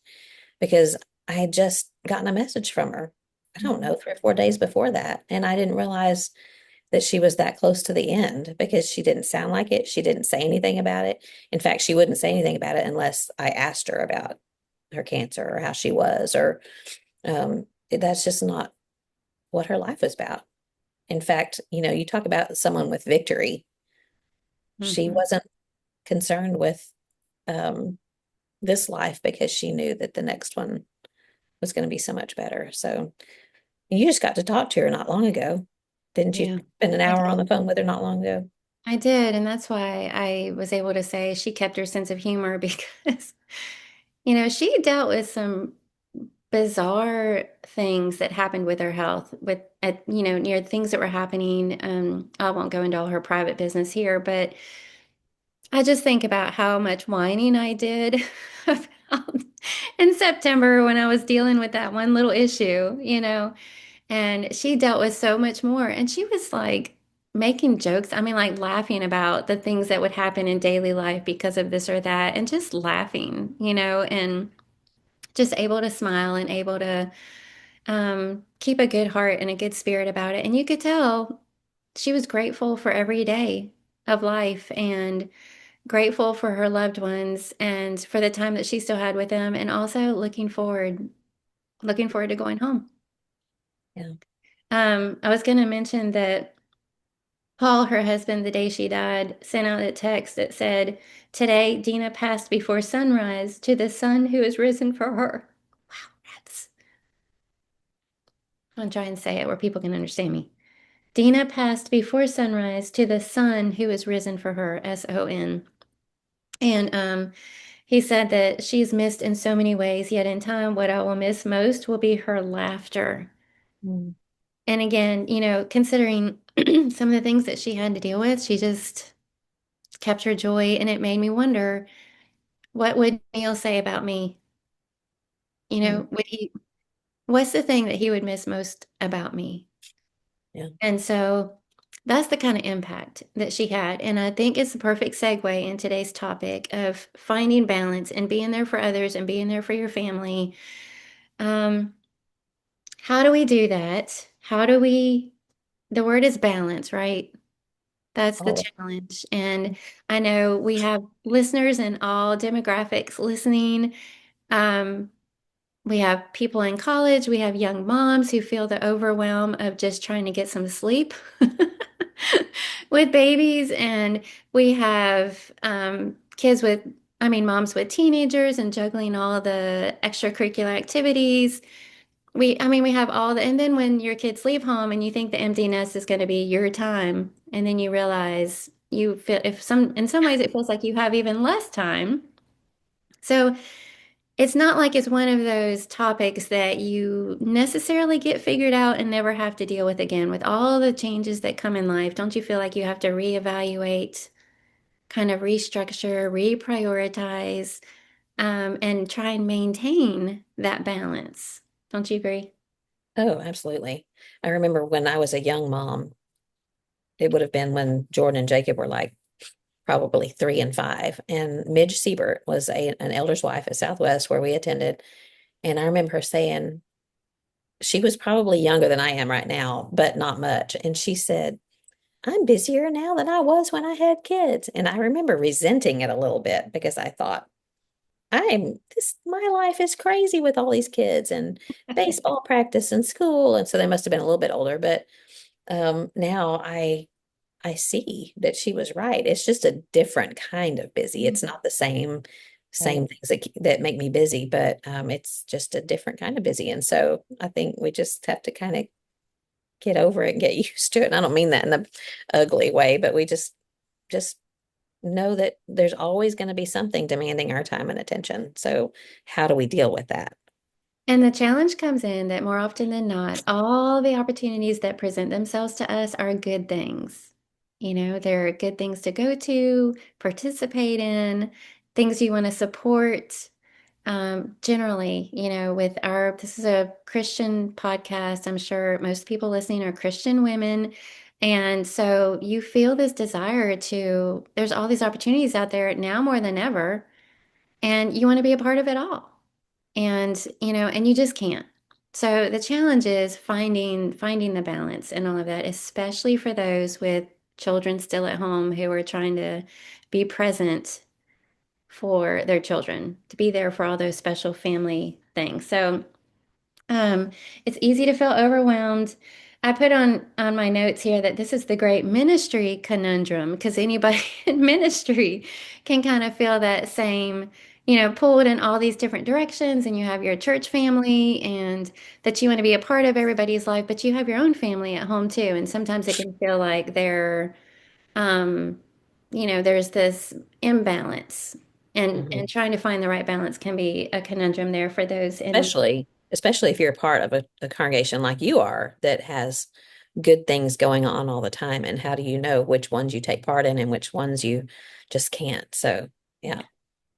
because I had just gotten a message from her, I don't know, 3 or 4 days before that. And I didn't realize that she was that close to the end because she didn't sound like it. She didn't say anything about it. In fact, she wouldn't say anything about it unless I asked her about her cancer or how she was, or that's just not what her life was about. In fact, you talk about someone with victory. She Mhm. wasn't concerned with um, this life because she knew that the next one was going to be so much better. So you just got to talk to her not long ago, didn't you? Yeah, Spend an I hour on did. the phone with her not long ago. I did, and that's why I was able to say she kept her sense of humor because, she dealt with some bizarre things that happened with her health, with near things that were happening. I won't go into all her private business here, but I just think about how much whining I did about in September when I was dealing with that one little issue, and she dealt with so much more. And she was like making jokes. I mean, like laughing about the things that would happen in daily life because of this or that, and just laughing, and just able to smile and able to keep a good heart and a good spirit about it. And you could tell she was grateful for every day of life and grateful for her loved ones and for the time that she still had with them, and also looking forward to going home. Yeah. I was going to mention that Paul, her husband, the day she died, sent out a text that said, "Today, Dina passed before sunrise to the sun who is risen for her." Wow, that's, I'll try and say it where people can understand me. Dina passed before sunrise to the sun who is risen for her, SON. And he said that she's missed in so many ways, yet in time, what I will miss most will be her laughter. Mm. And again, considering some of the things that she had to deal with, she just kept her joy. And it made me wonder, what would Neil say about me? Mm. What's the thing that he would miss most about me? Yeah. And so that's the kind of impact that she had. And I think it's the perfect segue in today's topic of finding balance and being there for others and being there for your family. Um, how do we do that? The word is balance, right? That's the Oh, challenge. And I know we have listeners in all demographics listening. Um, we have people in college, we have young moms who feel the overwhelm of just trying to get some sleep with babies. And we have moms with teenagers and juggling all of the extracurricular activities. We have all the, and then when your kids leave home and you think the empty nest is going to be your time, and then you realize in some ways it feels like you have even less time. So it's not like it's one of those topics that you necessarily get figured out and never have to deal with again. With all the changes that come in life, don't you feel like you have to reevaluate, kind of restructure, reprioritize, and try and maintain that balance? Don't you agree? oh, absolutely. I remember when I was a young mom, it would have been when Jordan and Jacob were like probably 3 and 5. And Midge Siebert was an elder's wife at Southwest where we attended. And I remember her saying, she was probably younger than I am right now, but not much. And she said, I'm busier now than I was when I had kids. And I remember resenting it a little bit because I thought, my life is crazy with all these kids and baseball practice and school. And so they must have been a little bit older, but now I see that she was right. It's just a different kind of busy. It's not the same things that make me busy, but it's just a different kind of busy. And so I think we just have to kind of get over it and get used to it. And I don't mean that in the ugly way, but we just know that there's always going to be something demanding our time and attention. So how do we deal with that? And the challenge comes in that more often than not, all the opportunities that present themselves to us are good things. They're good things to go to, participate in, things you want to support. Generally, this is a Christian podcast. I'm sure most people listening are Christian women. And so you feel this desire there's all these opportunities out there now more than ever, and you want to be a part of it all. And you just can't. So the challenge is finding the balance and all of that, especially for those with children still at home who are trying to be present for their children, to be there for all those special family things. So um, it's easy to feel overwhelmed. I put on my notes here that this is the great ministry conundrum because anybody in ministry can kind of feel that same, pulled in all these different directions, and you have your church family and that you want to be a part of everybody's life, but you have your own family at home too. And sometimes it can feel like um, there's this imbalance, and Mhm. trying to find the right balance can be a conundrum there for those in. Especially if you're a part of a congregation like you are that has good things going on all the time. And how do you know which ones you take part in and which ones you just can't? So, yeah.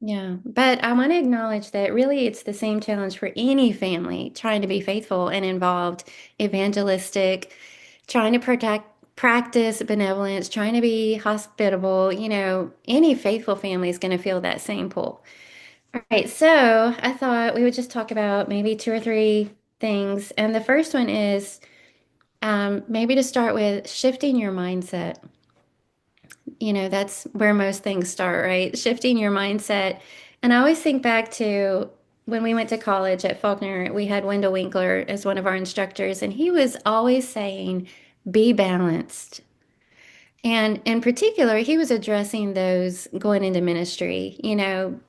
Yeah, but I want to acknowledge that really it's the same challenge for any family trying to be faithful and involved, evangelistic, trying to practice benevolence, trying to be hospitable. Any faithful family is going to feel that same pull. All right, so I thought we would just talk about maybe two or three things. And the first one is maybe to start with shifting your mindset. That's where most things start, right? Shifting your mindset. And I always think back to when we went to college at Faulkner, we had Wendell Winkler as one of our instructors, and he was always saying, be balanced. And in particular, he was addressing those going into ministry,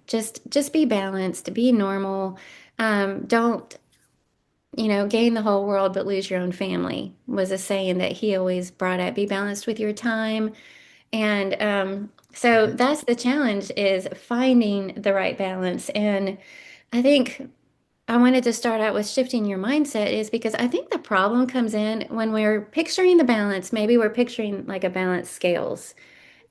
just be balanced, be normal. Don't, gain the whole world but lose your own family was a saying that he always brought up. Be balanced with your time. And so that's the challenge is finding the right balance. And I think I wanted to start out with shifting your mindset is because I think the problem comes in when we're picturing the balance. Maybe we're picturing like a balanced scales,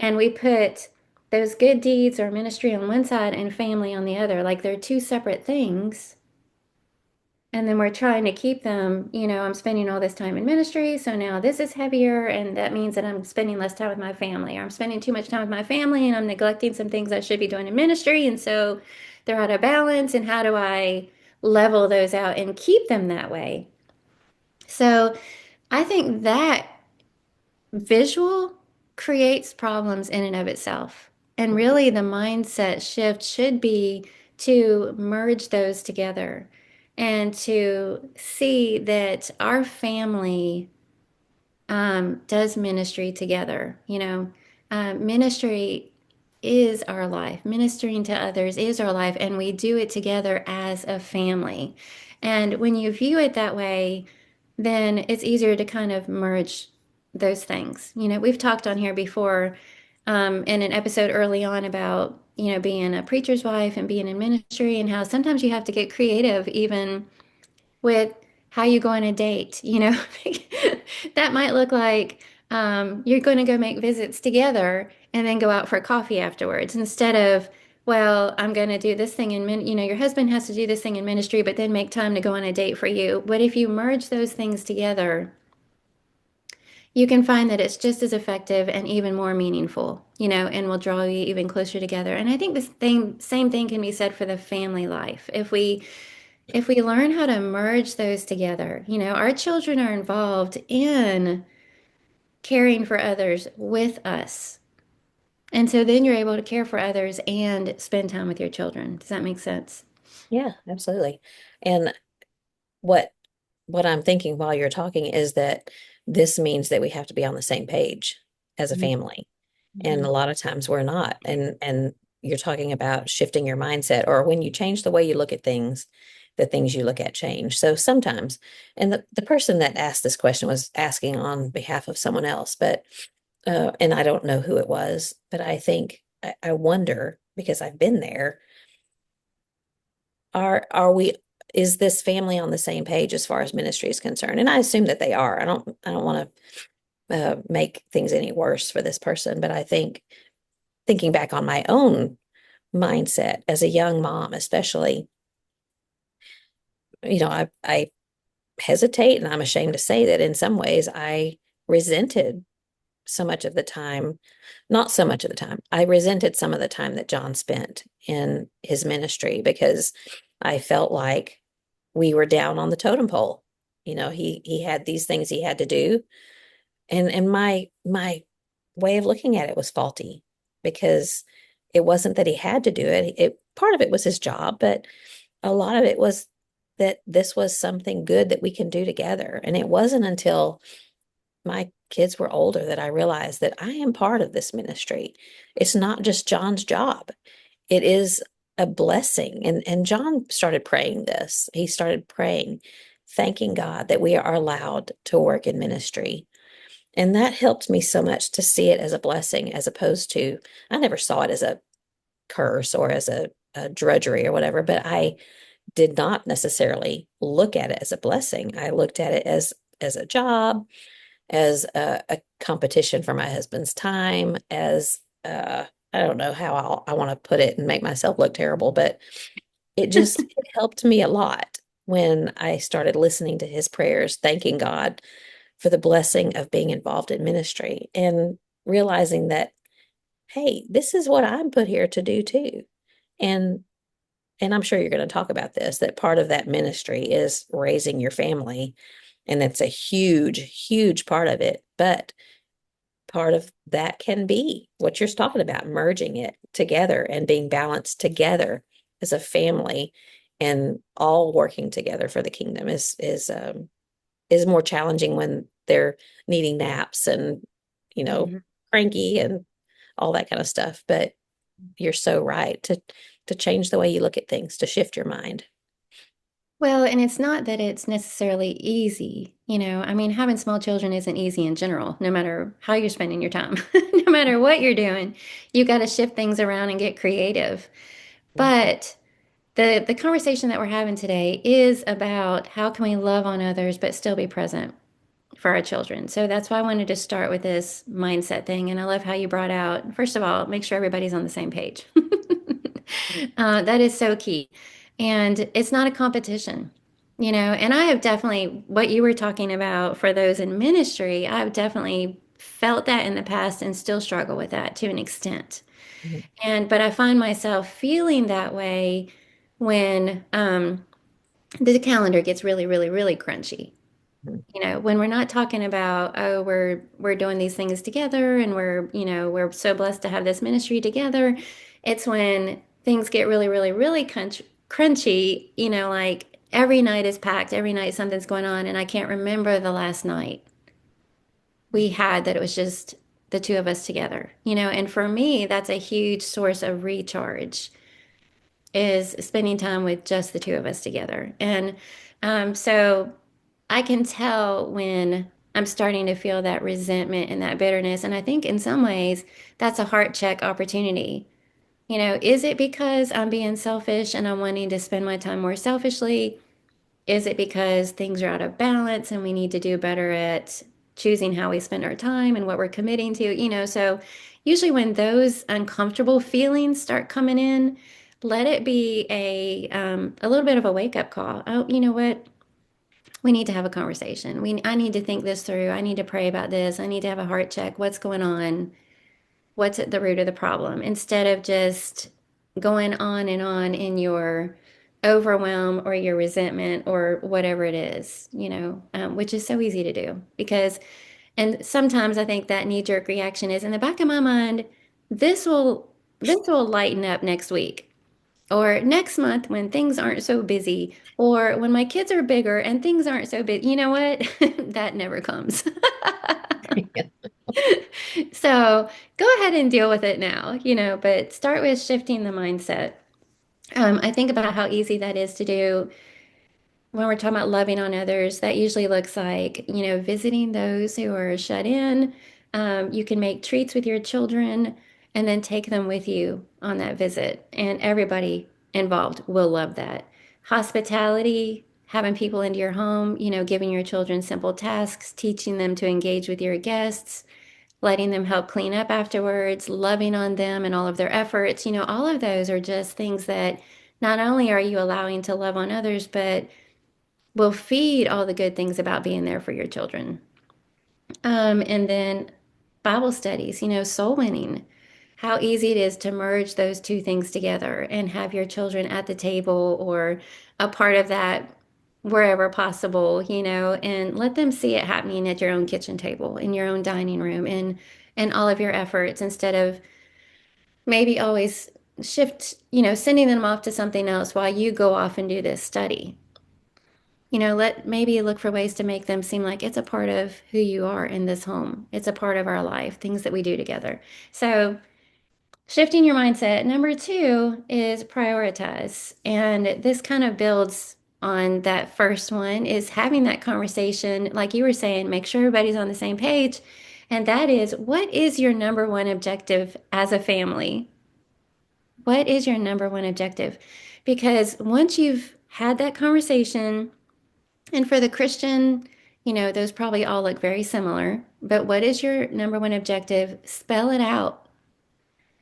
and we put those good deeds or ministry on one side and family on the other, like they're two separate things. And then we're trying to keep them, I'm spending all this time in ministry, so now this is heavier, and that means that I'm spending less time with my family, or I'm spending too much time with my family and I'm neglecting some things I should be doing in ministry, and so they're out of balance. And how do I level those out and keep them that way? So I think that visual creates problems in and of itself. And really, the mindset shift should be to merge those together and to see that our family does ministry together. Ministry is our life. Ministering to others is our life, and we do it together as a family. And when you view it that way, then it's easier to kind of merge those things. We've talked on here before in an episode early on about, being a preacher's wife and being in ministry, and how sometimes you have to get creative, even with how you go on a date. That might look like you're going to go make visits together and then go out for coffee afterwards instead of, well, I'm going to do this thing your husband has to do this thing in ministry, but then make time to go on a date for you. But if you merge those things together, you can find that it's just as effective and even more meaningful, and will draw you even closer together. And I think the same thing can be said for the family life. If we learn how to merge those together, our children are involved in caring for others with us. And so then you're able to care for others and spend time with your children. Does that make sense? Yeah, absolutely. And what what I'm thinking while you're talking is that this means that we have to be on the same page as a family. And Mhm. a lot of times we're not. And you're talking about shifting your mindset, or when you change the way you look at things, the things you look at change. So sometimes, and the person that asked this question was asking on behalf of someone else, but and I don't know who it was, but I think I wonder, because I've been there, are we, is this family on the same page as far as ministry is concerned? And I assume that they are. I don't want to make things any worse for this person, but I think thinking back on my own mindset as a young mom, especially, I hesitate, and I'm ashamed to say that in some ways I resented so much of the time, not so much of the time, I resented some of the time that John spent in his ministry, because I felt like we were down on the totem pole. He had these things he had to do, and my way of looking at it was faulty, because it wasn't that he had to do it. It part of it was his job, but a lot of it was that this was something good that we can do together. And it wasn't until my kids were older that I realized that I am part of this ministry. It's not just John's job. It is a blessing. And John started praying this. He started praying, thanking God that we are allowed to work in ministry. And that helped me so much to see it as a blessing, as opposed to, I never saw it as a curse or as a drudgery or whatever, but I did not necessarily look at it as a blessing. I looked at it as a job, as a competition for my husband's time, as I don't know how I want to put it and make myself look terrible, but it helped me a lot when I started listening to his prayers, thanking God for the blessing of being involved in ministry, and realizing that, hey, this is what I'm put here to do too. And and I'm sure you're going to talk about this, that part of that ministry is raising your family. And it's a huge, huge part of it. But part of that can be what you're talking about, merging it together and being balanced together as a family, and all working together for the kingdom is more challenging when they're needing naps and, you know, Mhm. cranky and all that kind of stuff. But you're so right to change the way you look at things, to shift your mind. Well, and it's not that it's necessarily easy. I mean, having small children isn't easy in general, no matter how you're spending your time, no matter what you're doing, you got to shift things around and get creative. But the conversation that we're having today is about how can we love on others but still be present for our children. So that's why I wanted to start with this mindset thing. And I love how you brought out, first of all, make sure everybody's on the same page. That is so key. And it's not a competition, and I have definitely, what you were talking about for those in ministry, I've definitely felt that in the past and still struggle with that to an extent. Mhm. But I find myself feeling that way when the calendar gets really, really, really crunchy. When we're not talking about, oh, we're doing these things together and we're so blessed to have this ministry together. It's when things get really, really, really crunchy, like every night is packed, every night something's going on, and I can't remember the last night we had that it was just the two of us together, and for me, that's a huge source of recharge is spending time with just the two of us together. And so I can tell when I'm starting to feel that resentment and that bitterness. And I think in some ways, that's a heart check opportunity. Is it because I'm being selfish and I'm wanting to spend my time more selfishly? Is it because things are out of balance and we need to do better at choosing how we spend our time and what we're committing to? So usually when those uncomfortable feelings start coming in, let it be a little bit of a wake up call. Oh, you know what? We need to have a conversation. I need to think this through. I need to pray about this. I need to have a heart check. What's going on? What's at the root of the problem? Instead of just going on in your overwhelm or your resentment or whatever it is, which is so easy to do because, and sometimes I think that knee-jerk reaction is in the back of my mind, this will this will lighten up next week or next month when things aren't so busy or when my kids are bigger and things aren't so big. You know what? That never comes. So go ahead and deal with it now, but start with shifting the mindset. I think about how easy that is to do when we're talking about loving on others. That usually looks like, visiting those who are shut in. You can make treats with your children and then take them with you on that visit. And everybody involved will love that. Hospitality, having people into your home, giving your children simple tasks, teaching them to engage with your guests, letting them help clean up afterwards, loving on them and all of their efforts. All of those are just things that not only are you allowing to love on others, but will feed all the good things about being there for your children. And then Bible studies, soul winning, how easy it is to merge those two things together and have your children at the table or a part of that wherever possible, and let them see it happening at your own kitchen table, in your own dining room, and all of your efforts instead of maybe always sending them off to something else while you go off and do this study. Let maybe look for ways to make them seem like it's a part of who you are in this home. It's a part of our life, things that we do together. So, shifting your mindset. Number two is prioritize. And this kind of builds on that first one is having that conversation, like you were saying, make sure everybody's on the same page. And that is, what is your number one objective as a family? What is your number one objective? Because once you've had that conversation, and for the Christian, those probably all look very similar. But what is your number one objective? Spell it out.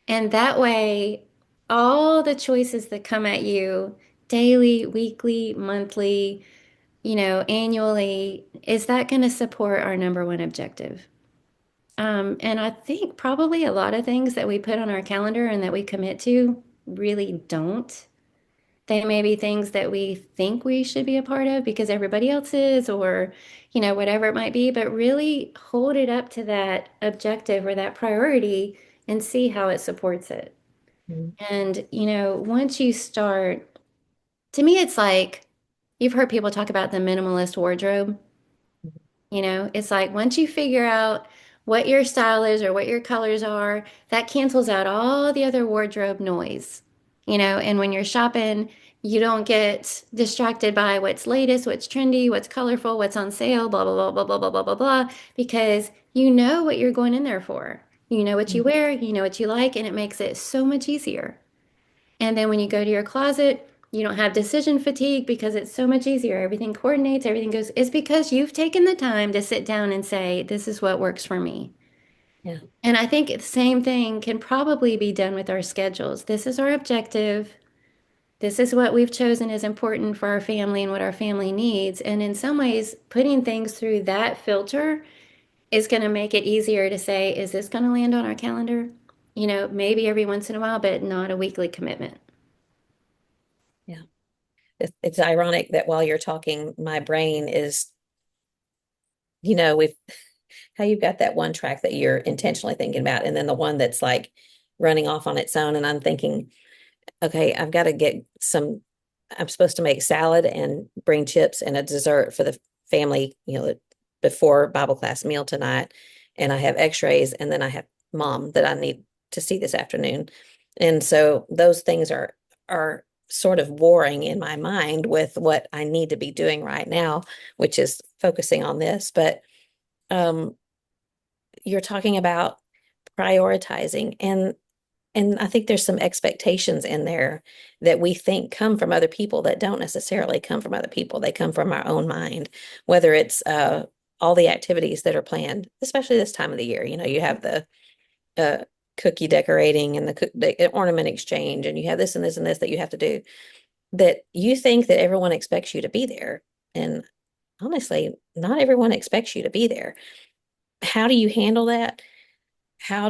And that way, all the choices that come at you daily, weekly, monthly, annually, is that going to support our number one objective? And I think probably a lot of things that we put on our calendar and that we commit to really don't. They may be things that we think we should be a part of because everybody else is, or, whatever it might be, but really hold it up to that objective or that priority and see how it supports it. Mhm. And, once you start, to me, it's like you've heard people talk about the minimalist wardrobe. It's like once you figure out what your style is or what your colors are, that cancels out all the other wardrobe noise, and when you're shopping, you don't get distracted by what's latest, what's trendy, what's colorful, what's on sale, blah, blah, blah, blah, blah, blah, blah, blah, blah, because you know what you're going in there for. You know what you Mhm. wear, you know what you like, and it makes it so much easier. And then when you go to your closet, you don't have decision fatigue because it's so much easier. Everything coordinates, everything goes. It's because you've taken the time to sit down and say, this is what works for me. Yeah. And I think the same thing can probably be done with our schedules. This is our objective. This is what we've chosen is important for our family and what our family needs. And in some ways, putting things through that filter is going to make it easier to say, is this going to land on our calendar? Maybe every once in a while, but not a weekly commitment. Yeah. It's ironic that while you're talking, my brain is, we've how you've got that one track that you're intentionally thinking about, and then the one that's like running off on its own. And I'm thinking, okay, I've got to get some, I'm supposed to make salad and bring chips and a dessert for the family, before Bible class meal tonight. And I have x-rays, and then I have mom that I need to see this afternoon. And so those things are sort of warring in my mind with what I need to be doing right now, which is focusing on this. But um, you're talking about prioritizing, and I think there's some expectations in there that we think come from other people that don't necessarily come from other people. They come from our own mind, whether it's all the activities that are planned, especially this time of the year. You have the uh, cookie decorating and the ornament exchange, and you have this and this and this that you have to do, that you think that everyone expects you to be there. And honestly, not everyone expects you to be there. How do you handle that? How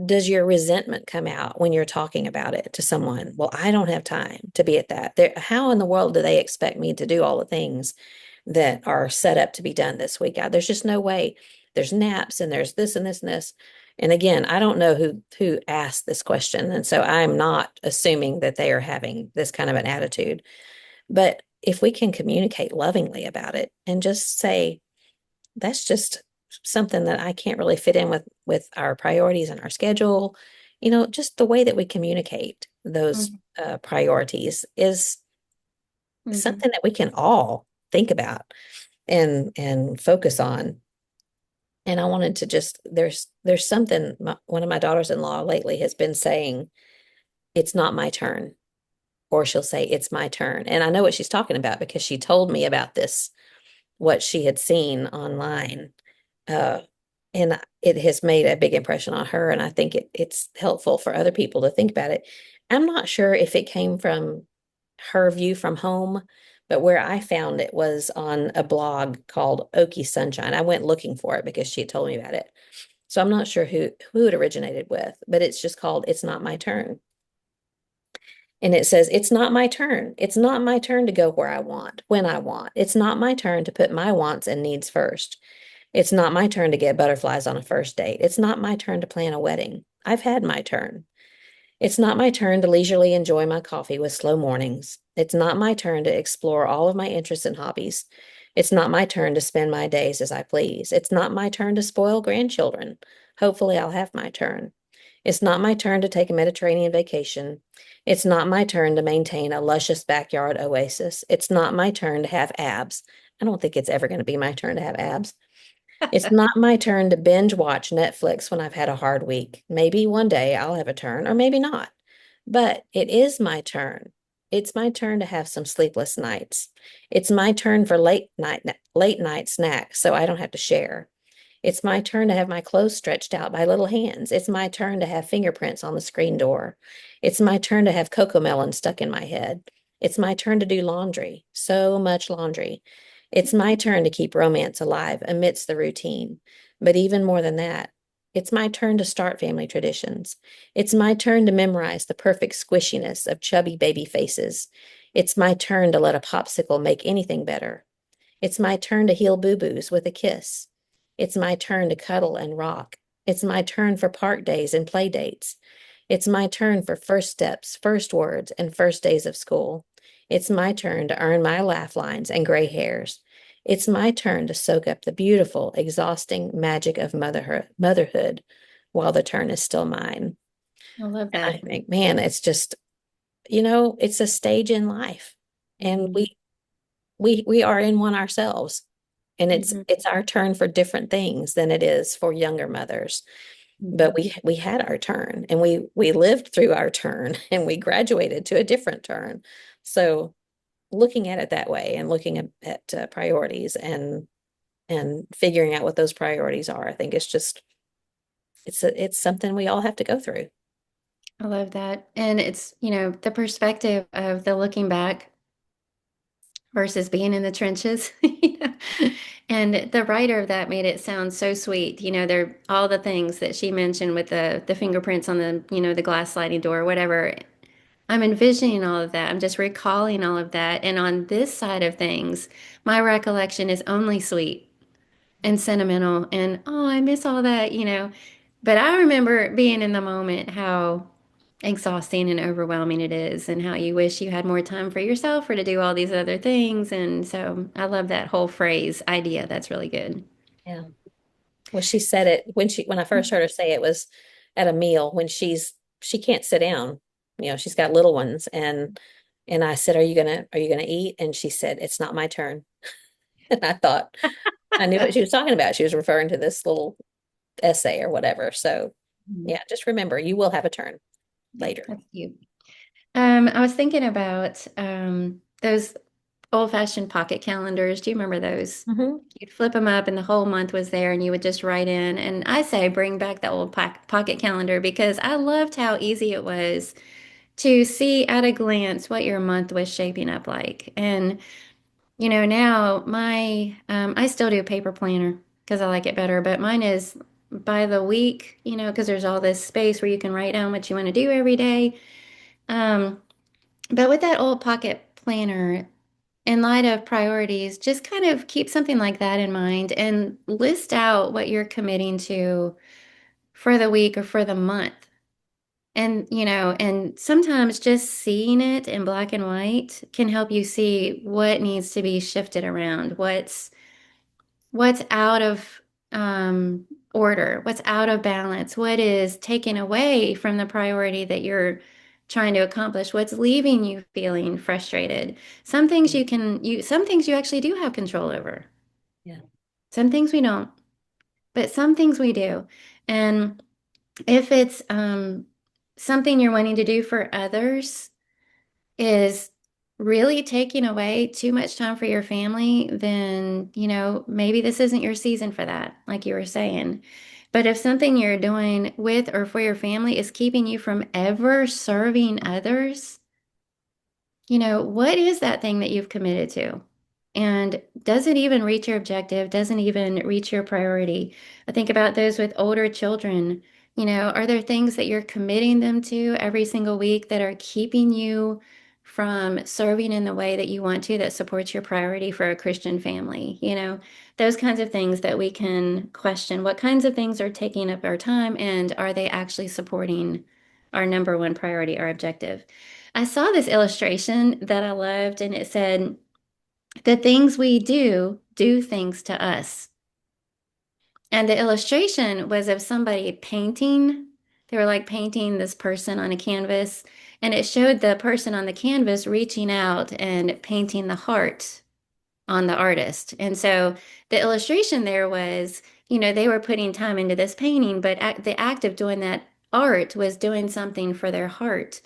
does your resentment come out when you're talking about it to someone? Well, I don't have time to be at that. How in the world do they expect me to do all the things that are set up to be done this week? There's just no way. There's naps and there's this and this and this. And again, I don't know who asked this question, and so I'm not assuming that they are having this kind of an attitude. But if we can communicate lovingly about it and just say, that's just something that I can't really fit in with our priorities and our schedule. Just the way that we communicate those Mhm. priorities is Mhm. something that we can all think about and focus on. And I wanted to just there's something one of my daughters-in-law lately has been saying, it's not my turn, or she'll say it's my turn. And I know what she's talking about because she told me about this, what she had seen online. Uh, and it has made a big impression on her. And I think it's helpful for other people to think about it. I'm not sure if it came from her view from home, but where I found it was on a blog called Okie Sunshine. I went looking for it because she had told me about it. So I'm not sure who it originated with, but it's just called It's Not My Turn. And it says, it's not my turn. It's not my turn to go where I want, when I want. It's not my turn to put my wants and needs first. It's not my turn to get butterflies on a first date. It's not my turn to plan a wedding. I've had my turn. It's not my turn to leisurely enjoy my coffee with slow mornings. It's not my turn to explore all of my interests and hobbies. It's not my turn to spend my days as I please. It's not my turn to spoil grandchildren. Hopefully, I'll have my turn. It's not my turn to take a Mediterranean vacation. It's not my turn to maintain a luscious backyard oasis. It's not my turn to have abs. I don't think it's ever going to be my turn to have abs. It's not my turn to binge watch Netflix when I've had a hard week. Maybe one day I'll have a turn, or maybe not. But it is my turn. It's my turn to have some sleepless nights. It's my turn for late night snacks so I don't have to share. It's my turn to have my clothes stretched out by little hands. It's my turn to have fingerprints on the screen door. It's my turn to have cocoa melon stuck in my head. It's my turn to do laundry, so much laundry. It's my turn to keep romance alive amidst the routine. But even more than that, it's my turn to start family traditions. It's my turn to memorize the perfect squishiness of chubby baby faces. It's my turn to let a popsicle make anything better. It's my turn to heal boo-boos with a kiss. It's my turn to cuddle and rock. It's my turn for park days and play dates. It's my turn for first steps, first words, and first days of school. It's my turn to earn my laugh lines and gray hairs. It's my turn to soak up the beautiful, exhausting magic of motherhood while the turn is still mine. I love And I that. think, man, it's just, it's a stage in life. And Mhm. we are in one ourselves. And Mhm. it's our turn for different things than it is for younger mothers. But Mhm. we had our turn and we lived through our turn and we graduated to a different turn. So looking at it that way and looking at priorities and figuring out what those priorities are, I think it's something we all have to go through. I love that. And it's, the perspective of the looking back versus being in the trenches. And the writer of that made it sound so sweet. There all the things that she mentioned with the fingerprints on the glass sliding door, whatever. I'm envisioning all of that. I'm just recalling all of that. And on this side of things, my recollection is only sweet and sentimental and oh, I miss all that. But I remember being in the moment how exhausting and overwhelming it is and how you wish you had more time for yourself or to do all these other things. And so I love that whole phrase idea. That's really good. Yeah. Well, she said it when I first heard her say it was at a meal when she can't sit down. She's got little ones and I said, are you gonna eat? And she said, it's not my turn. And I thought I knew what she was talking about. She was referring to this little essay or whatever. So Mhm. yeah, just remember you will have a turn Yeah, later. that's cute. I was thinking about those old-fashioned pocket calendars. Do you remember those? Hmm. You'd flip them up and the whole month was there and you would just write in. And I say bring back the old pocket calendar because I loved how easy it was to see at a glance what your month was shaping up like. And, now I still do paper planner because I like it better, but mine is by the week, because there's all this space where you can write down what you want to do every day. Um, but with that old pocket planner, in light of priorities, just kind of keep something like that in mind and list out what you're committing to for the week or for the month. And sometimes just seeing it in black and white can help you see what needs to be shifted around, what's out of um, order, what's out of balance, what is taken away from the priority that you're trying to accomplish, what's leaving you feeling frustrated. Some things you actually do have control over. Yeah. Some things we don't, but some things we do. And if it's something you're wanting to do for others, is really taking away too much time for your family, then, maybe this isn't your season for that, like you were saying. But if something you're doing with or for your family is keeping you from ever serving others, what is that thing that you've committed to? And does it even reach your objective? Doesn't even reach your priority? I think about those with older children. Are there things that you're committing them to every single week that are keeping you from serving in the way that you want to, that supports your priority for a Christian family? Those kinds of things that we can question. What kinds of things are taking up our time, and are they actually supporting our number one priority, our objective? I saw this illustration that I loved, and it said, the things we do things to us. And the illustration was of somebody painting. They were like painting this person on a canvas, and it showed the person on the canvas reaching out and painting the heart on the artist. And so the illustration there was, they were putting time into this painting, but the act of doing that art was doing something for their heart.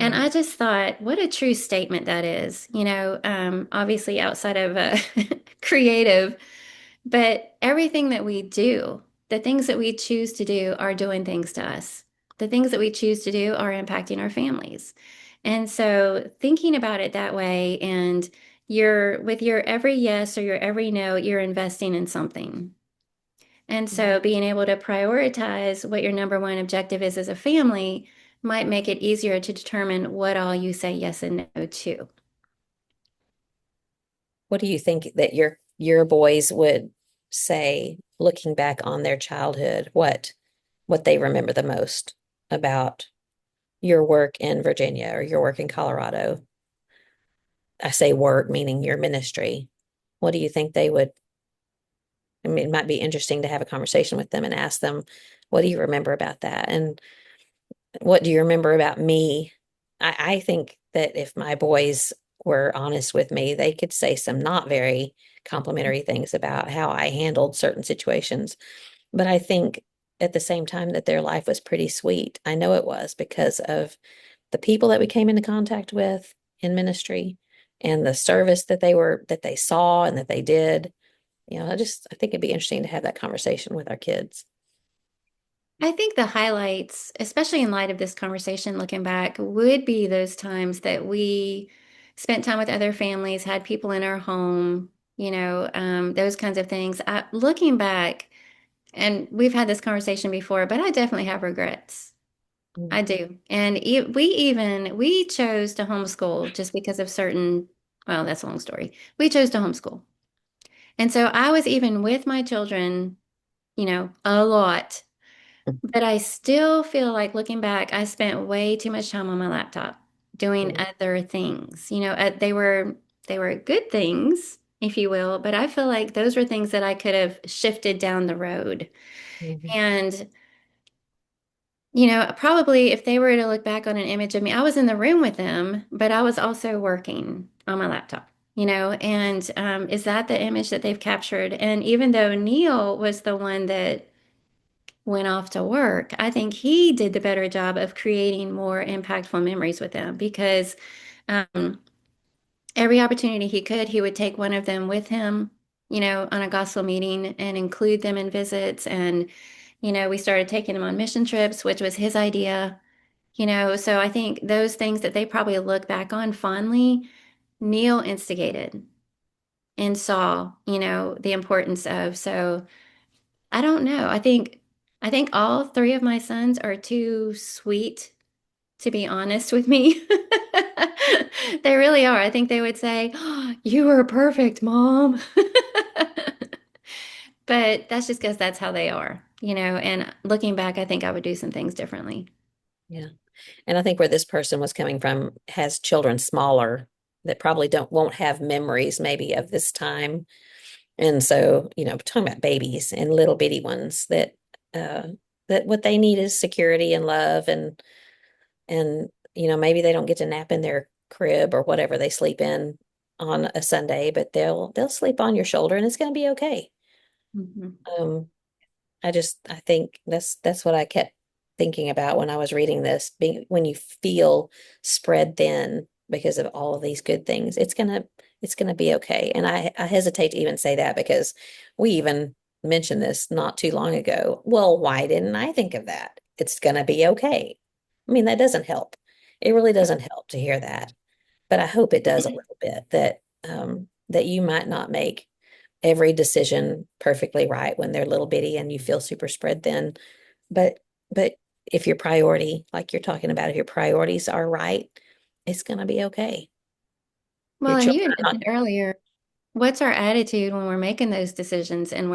And Mm. I just thought, what a true statement that is. Obviously outside of creative, but everything that we do, the things that we choose to do are doing things to us. The things that we choose to do are impacting our families. And so thinking about it that way, and with your every yes or your every no, you're investing in something. And Yeah. so being able to prioritize what your number one objective is as a family might make it easier to determine what all you say yes and no to. What do you think that your boys would say looking back on their childhood? What they remember the most about your work in Virginia or your work in Colorado? I say work meaning your ministry. what do you think they would, I mean, it might be interesting to have a conversation with them and ask them, what do you remember about that? And what do you remember about me? I think that if my boys were honest with me, they could say some not very complimentary things about how I handled certain situations. But I think at the same time that their life was pretty sweet. I know it was because of the people that we came into contact with in ministry and the service that they saw and that they did. I think it'd be interesting to have that conversation with our kids. I think the highlights, especially in light of this conversation looking back, would be those times that we spent time with other families, had people in our home, those kinds of things. Looking back, and we've had this conversation before, but I definitely have regrets. Mm, I do. And we chose to homeschool just because of certain, well, that's a long story. We chose to homeschool. And so I was even with my children, a lot. But I still feel like looking back, I spent way too much time on my laptop doing mm, other things. They were good things, if you will, but I feel like those were things that I could have shifted down the road. mhm, And probably if they were to look back on an image of me, I was in the room with them, but I was also working on my laptop. And is that the image that they've captured? And even though Neil was the one that went off to work, I think he did the better job of creating more impactful memories with them because um, every opportunity he could, he would take one of them with him, on a gospel meeting and include them in visits. And, we started taking them on mission trips, which was his idea, So I think those things that they probably look back on fondly, Neil instigated and saw, the importance of. So, I don't know. I think all three of my sons are too sweet to be honest with me. They really are. I think they would say, "Oh, you were perfect, Mom." But that's just because that's how they are, and looking back, I think I would do some things differently. yeah. And I think where this person was coming from has children smaller that probably won't have memories maybe of this time. And so, talking about babies and little bitty ones uh that what they need is security and love and maybe they don't get to nap in their crib or whatever they sleep in on a Sunday, but they'll sleep on your shoulder and it's going to be okay. Mhm. Um I think that's what I kept thinking about when I was reading this. Being when you feel spread thin because of all of these good things, it's gonna be okay. And I hesitate to even say that because we even mentioned this not too long ago. Well, why didn't I think of that? It's gonna be okay. I mean, that doesn't help. It really doesn't help to hear that. But I hope it does a little bit that you might not make every decision perfectly right when they're little bitty and you feel super spread thin. But but if your priority, like you're talking about, if your priorities are right, it's gonna be okay. Your Well, and you children had are not. mentioned earlier, what's our attitude when we're making those decisions and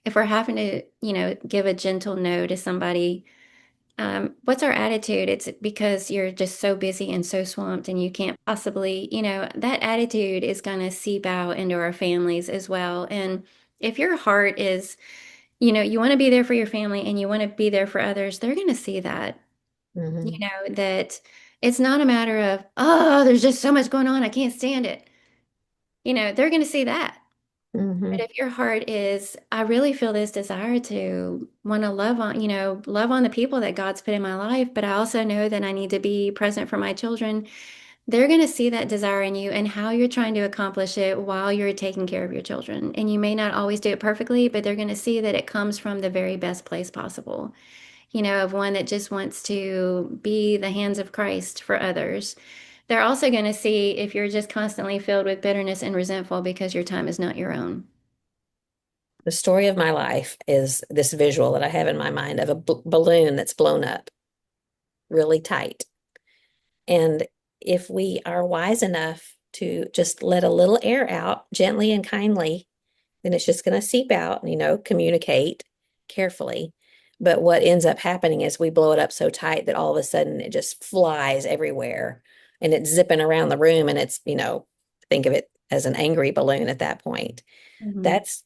if we're having to, give a gentle no to somebody. What's our attitude? It's because you're just so busy and so swamped and you can't possibly, that attitude is going to seep out into our families as well. And if your heart is, you want to be there for your family and you want to be there for others, they're going to see that, Hmm. that it's not a matter of, oh, there's just so much going on. I can't stand it. They're going to see that. But Hmm. if your heart is, I really feel this desire to want to love on the people that God's put in my life, but I also know that I need to be present for my children. They're going to see that desire in you and how you're trying to accomplish it while you're taking care of your children. And you may not always do it perfectly, but they're going to see that it comes from the very best place possible, of one that just wants to be the hands of Christ for others. They're also going to see if you're just constantly filled with bitterness and resentful because your time is not your own. The story of my life is this visual that I have in my mind of a balloon that's blown up really tight. And if we are wise enough to just let a little air out gently and kindly, then it's just going to seep out, communicate carefully. But what ends up happening is we blow it up so tight that all of a sudden it just flies everywhere and it's zipping around the room and think of it as an angry balloon at that point. Mhm. That's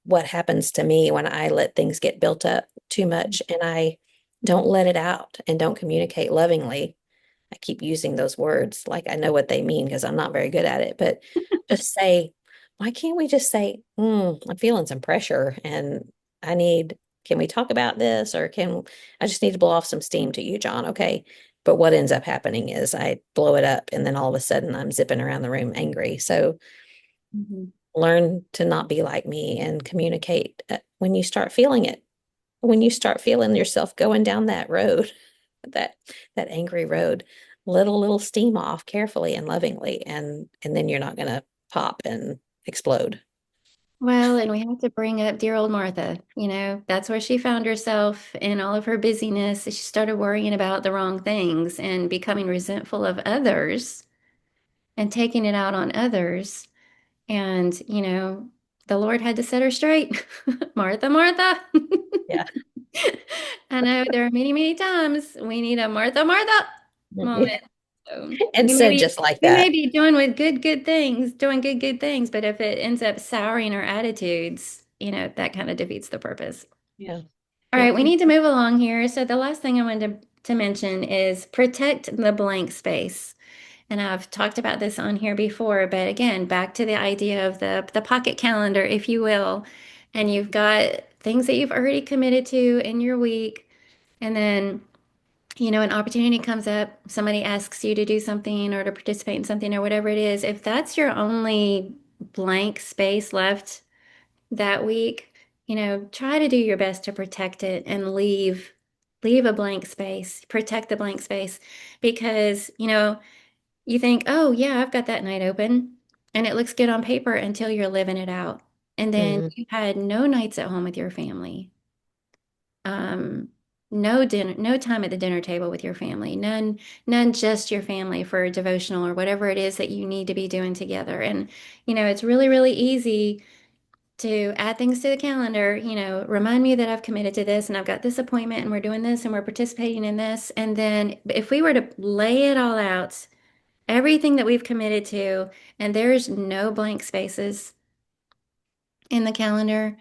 what happens to me when I let things get built up too much and I don't let it out and don't communicate lovingly. I keep using those words like I know what they mean because I'm not very good at it, but just say, why can't we just say, I'm feeling some pressure and I need, can we talk about this? Or I just need to blow off some steam to you, John? Okay. But what ends up happening is I blow it up and then all of a sudden I'm zipping around the room angry. So Mhm. learn to not be like me and communicate when you start feeling it, when you start feeling yourself going down that road, that that angry road, let a little steam off carefully and lovingly, and then you're not gonna pop and explode. Well, and we have to bring up dear old Martha. That's where she found herself in all of her busyness. She started worrying about the wrong things and becoming resentful of others and taking it out on others. And, the Lord had to set her straight. Martha, Martha. Yeah. I know there are many, many times we need a Martha, Martha Yeah. moment. So And said just like we may that. be doing with good things, doing good things, but if it ends up souring our attitudes, that kind of defeats the purpose. Yeah. All right, Yep. we need to move along here. So the last thing I wanted to mention is protect the blank space. And I've talked about this on here before, but again, back to the idea of the pocket calendar, if you will. And you've got things that you've already committed to in your week. And then, an opportunity comes up, somebody asks you to do something or to participate in something or whatever it is. If that's your only blank space left that week, try to do your best to protect it and leave a blank space, protect the blank space because, you think, oh, yeah, I've got that night open. And it looks good on paper until you're living it out. And then Mhm. you had no nights at home with your family. Um, no dinner, no time at the dinner table with your family. None just your family for devotional or whatever it is that you need to be doing together. And, it's really, really easy to add things to the calendar, remind me that I've committed to this and I've got this appointment and we're doing this and we're participating in this. And then if we were to lay it all out, everything that we've committed to, and there's no blank spaces in the calendar,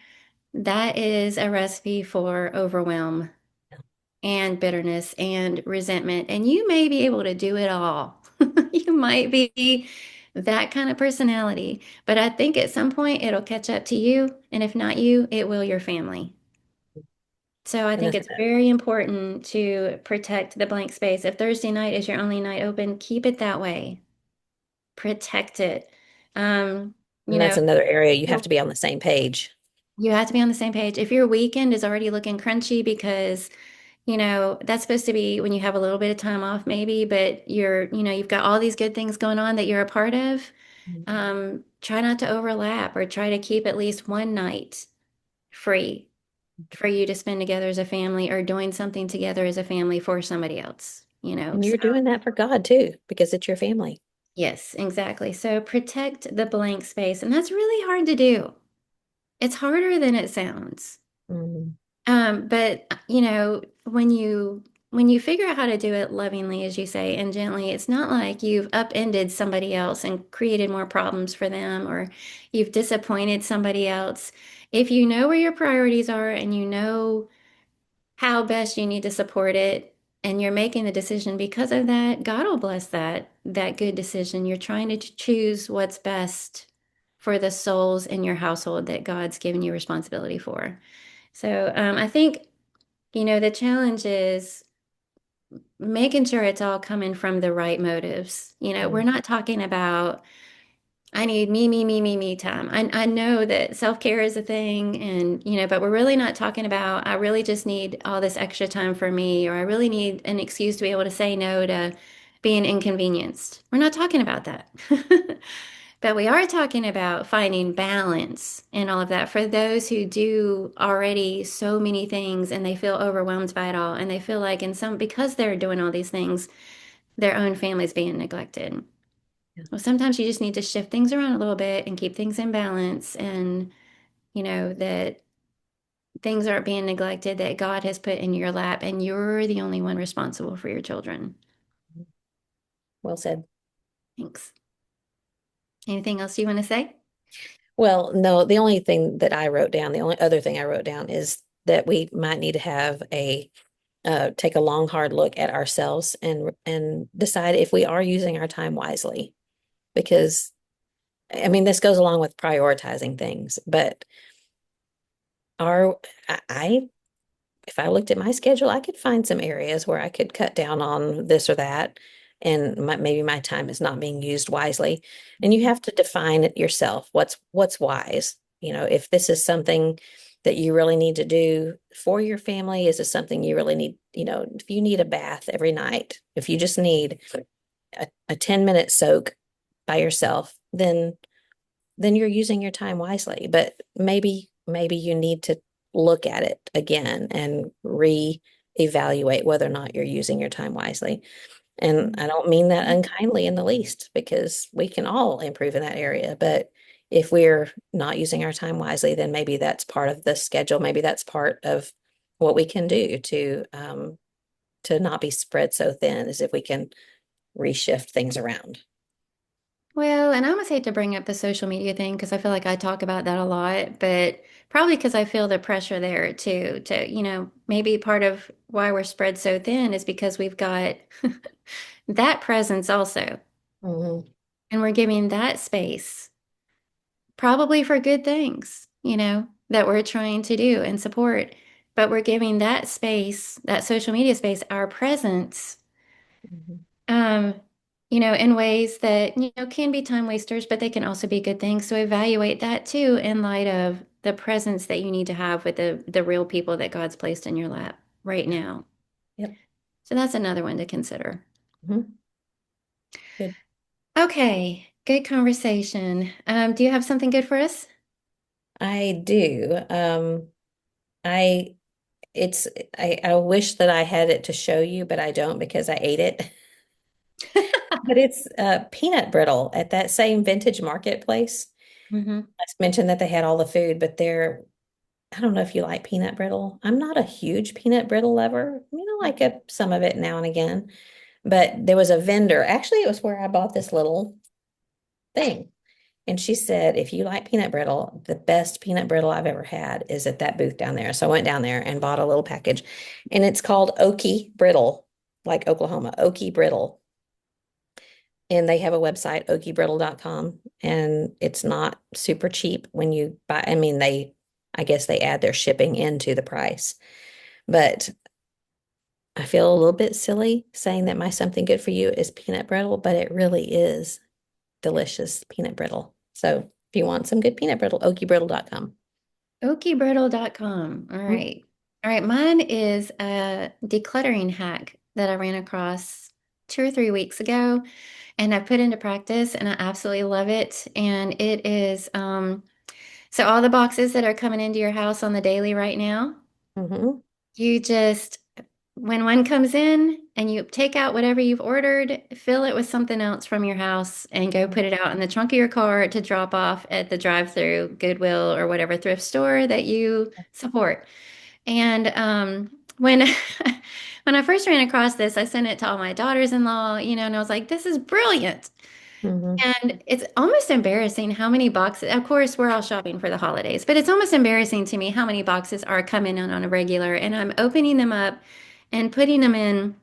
that is a recipe for overwhelm and bitterness and resentment. And you may be able to do it all. You might be that kind of personality, but I think at some point it'll catch up to you. And if not you, it will your family. So I And think that's it's very important to protect the blank space. If Thursday night is your only night open, keep it that way. Protect it. Um, you and know, that's another area you have to be on the same page. you have to be on the same page. If your weekend is already looking crunchy because, that's supposed to be when you have a little bit of time off, maybe, but you've got all these good things going on that you're a part of. Try not to overlap or try to keep at least one night free for you to spend together as a family or doing something together as a family for somebody else. And So you're doing that for God too, because it's your family. yes, exactly. So protect the blank space. And that's really hard to do. It's harder than it sounds. Mhm. But when you figure out how to do it lovingly, as you say, and gently, it's not like you've upended somebody else and created more problems for them or you've disappointed somebody else. If you know where your priorities are and you know how best you need to support it, and you're making the decision because of that, God will bless that good decision. You're trying to choose what's best for the souls in your household that God's given you responsibility for. So I think, the challenge is making sure it's all coming from the right motives. We're Mhm. not talking about, I need me time. I know that self-care is a thing and, but we're really not talking about, I really just need all this extra time for me, or I really need an excuse to be able to say no to being inconvenienced. We're not talking about that. But we are talking about finding balance and all of that for those who do already so many things and they feel overwhelmed by it all. And they feel like because they're doing all these things, their own family's being neglected. Yeah. Well, sometimes you just need to shift things around a little bit and keep things in balance and, that things aren't being neglected, that God has put in your lap and you're the only one responsible for your children. Well said. Thanks. Anything else you want to say? Well, no, the only thing that I wrote down, the only other thing I wrote down is that we might need to have a take a long, hard look at ourselves and decide if we are using our time wisely. Because I mean, this goes along with prioritizing things, but are I if I looked at my schedule, I could find some areas where I could cut down on this or that, and maybe my time is not being used wisely. And you have to define it yourself. What's wise? You know, if this is something that you really need to do for your family, is this something you really need? You know, if you need a bath every night, if you just need a 10-minute soak by yourself, then you're using your time wisely. But maybe you need to look at it again and reevaluate whether or not you're using your time wisely. And I don't mean that unkindly in the least, because we can all improve in that area. But if we're not using our time wisely, then maybe that's part of the schedule. Maybe that's part of what we can do to not be spread so thin, as if we can reshift things around. Well, and I almost hate to bring up the social media thing because I feel like I talk about that a lot, but probably because I feel the pressure there too, maybe part of why we're spread so thin is because we've got that presence also, Mhm. and we're giving that space probably for good things, that we're trying to do and support, but we're giving that space, that social media space, our presence Mhm. um, in ways that, can be time wasters, but they can also be good things. So evaluate that too in light of the presence that you need to have with the real people that God's placed in your lap right Yeah. now. Yep. So that's another one to consider. Mhm. Good. Okay, good conversation. Do you have something good for us? I do. I it's I wish that I had it to show you, but I don't because I ate it. But it's peanut brittle at that same vintage marketplace. Hmm. I mentioned that they had all the food, but I don't know if you like peanut brittle. I'm not a huge peanut brittle lover. Like some of it now and again. But there was a vendor. Actually, it was where I bought this little thing. And she said, if you like peanut brittle, the best peanut brittle I've ever had is at that booth down there. So I went down there and bought a little package. And it's called Okie Brittle, like Oklahoma, Okie Brittle. And they have a website, okiebrittle.com. And it's not super cheap when you buy. I mean, I guess they add their shipping into the price. But I feel a little bit silly saying that my something good for you is peanut brittle, but it really is delicious peanut brittle. So if you want some good peanut brittle, okiebrittle.com. Okiebrittle.com. All Mhm. right. All right. Mine is a decluttering hack that I ran across 2 or 3 weeks ago and I put into practice and I absolutely love it. And it is so all the boxes that are coming into your house on the daily right now, Mhm. you just when one comes in and you take out whatever you've ordered, fill it with something else from your house and go put it out in the trunk of your car to drop off at the drive-through Goodwill or whatever thrift store that you support. And when when I first ran across this, I sent it to all my daughters-in-law, and I was like, "This is brilliant." Mhm. And it's almost embarrassing how many boxes, of course, we're all shopping for the holidays, but it's almost embarrassing to me how many boxes are coming in on a regular. And I'm opening them up and putting them in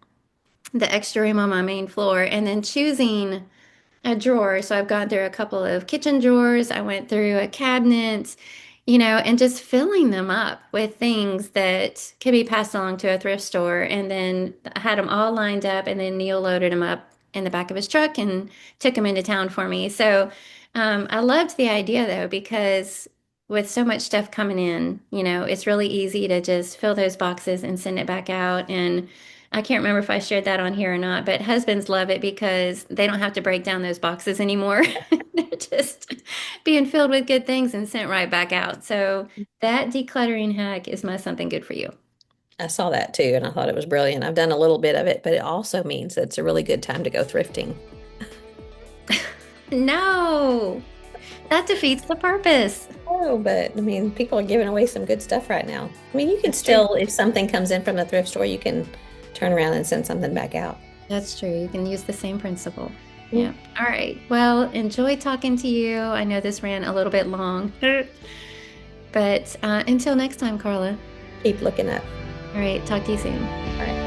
the extra room on my main floor and then choosing a drawer. So I've gone through a couple of kitchen drawers. I went through a cabinet, and just filling them up with things that can be passed along to a thrift store. And then I had them all lined up, and then Neil loaded them up in the back of his truck and took them into town for me. So I loved the idea though, because with so much stuff coming in, it's really easy to just fill those boxes and send it back out. And I can't remember if I shared that on here or not, but husbands love it because they don't have to break down those boxes anymore. They're just being filled with good things and sent right back out. So that decluttering hack is my something good for you. I saw that too, and I thought it was brilliant. I've done a little bit of it, but it also means that it's a really good time to go thrifting. No, that defeats the purpose. Oh, but I mean, people are giving away some good stuff right now. I mean, you can That's true. still, if something comes in from the thrift store, you can turn around and send something back out. That's true. You can use the same principle. Yeah. All right. Well, enjoy talking to you. I know this ran a little bit long, but until next time, Carla. Keep looking up. All right. Talk to you soon. All right.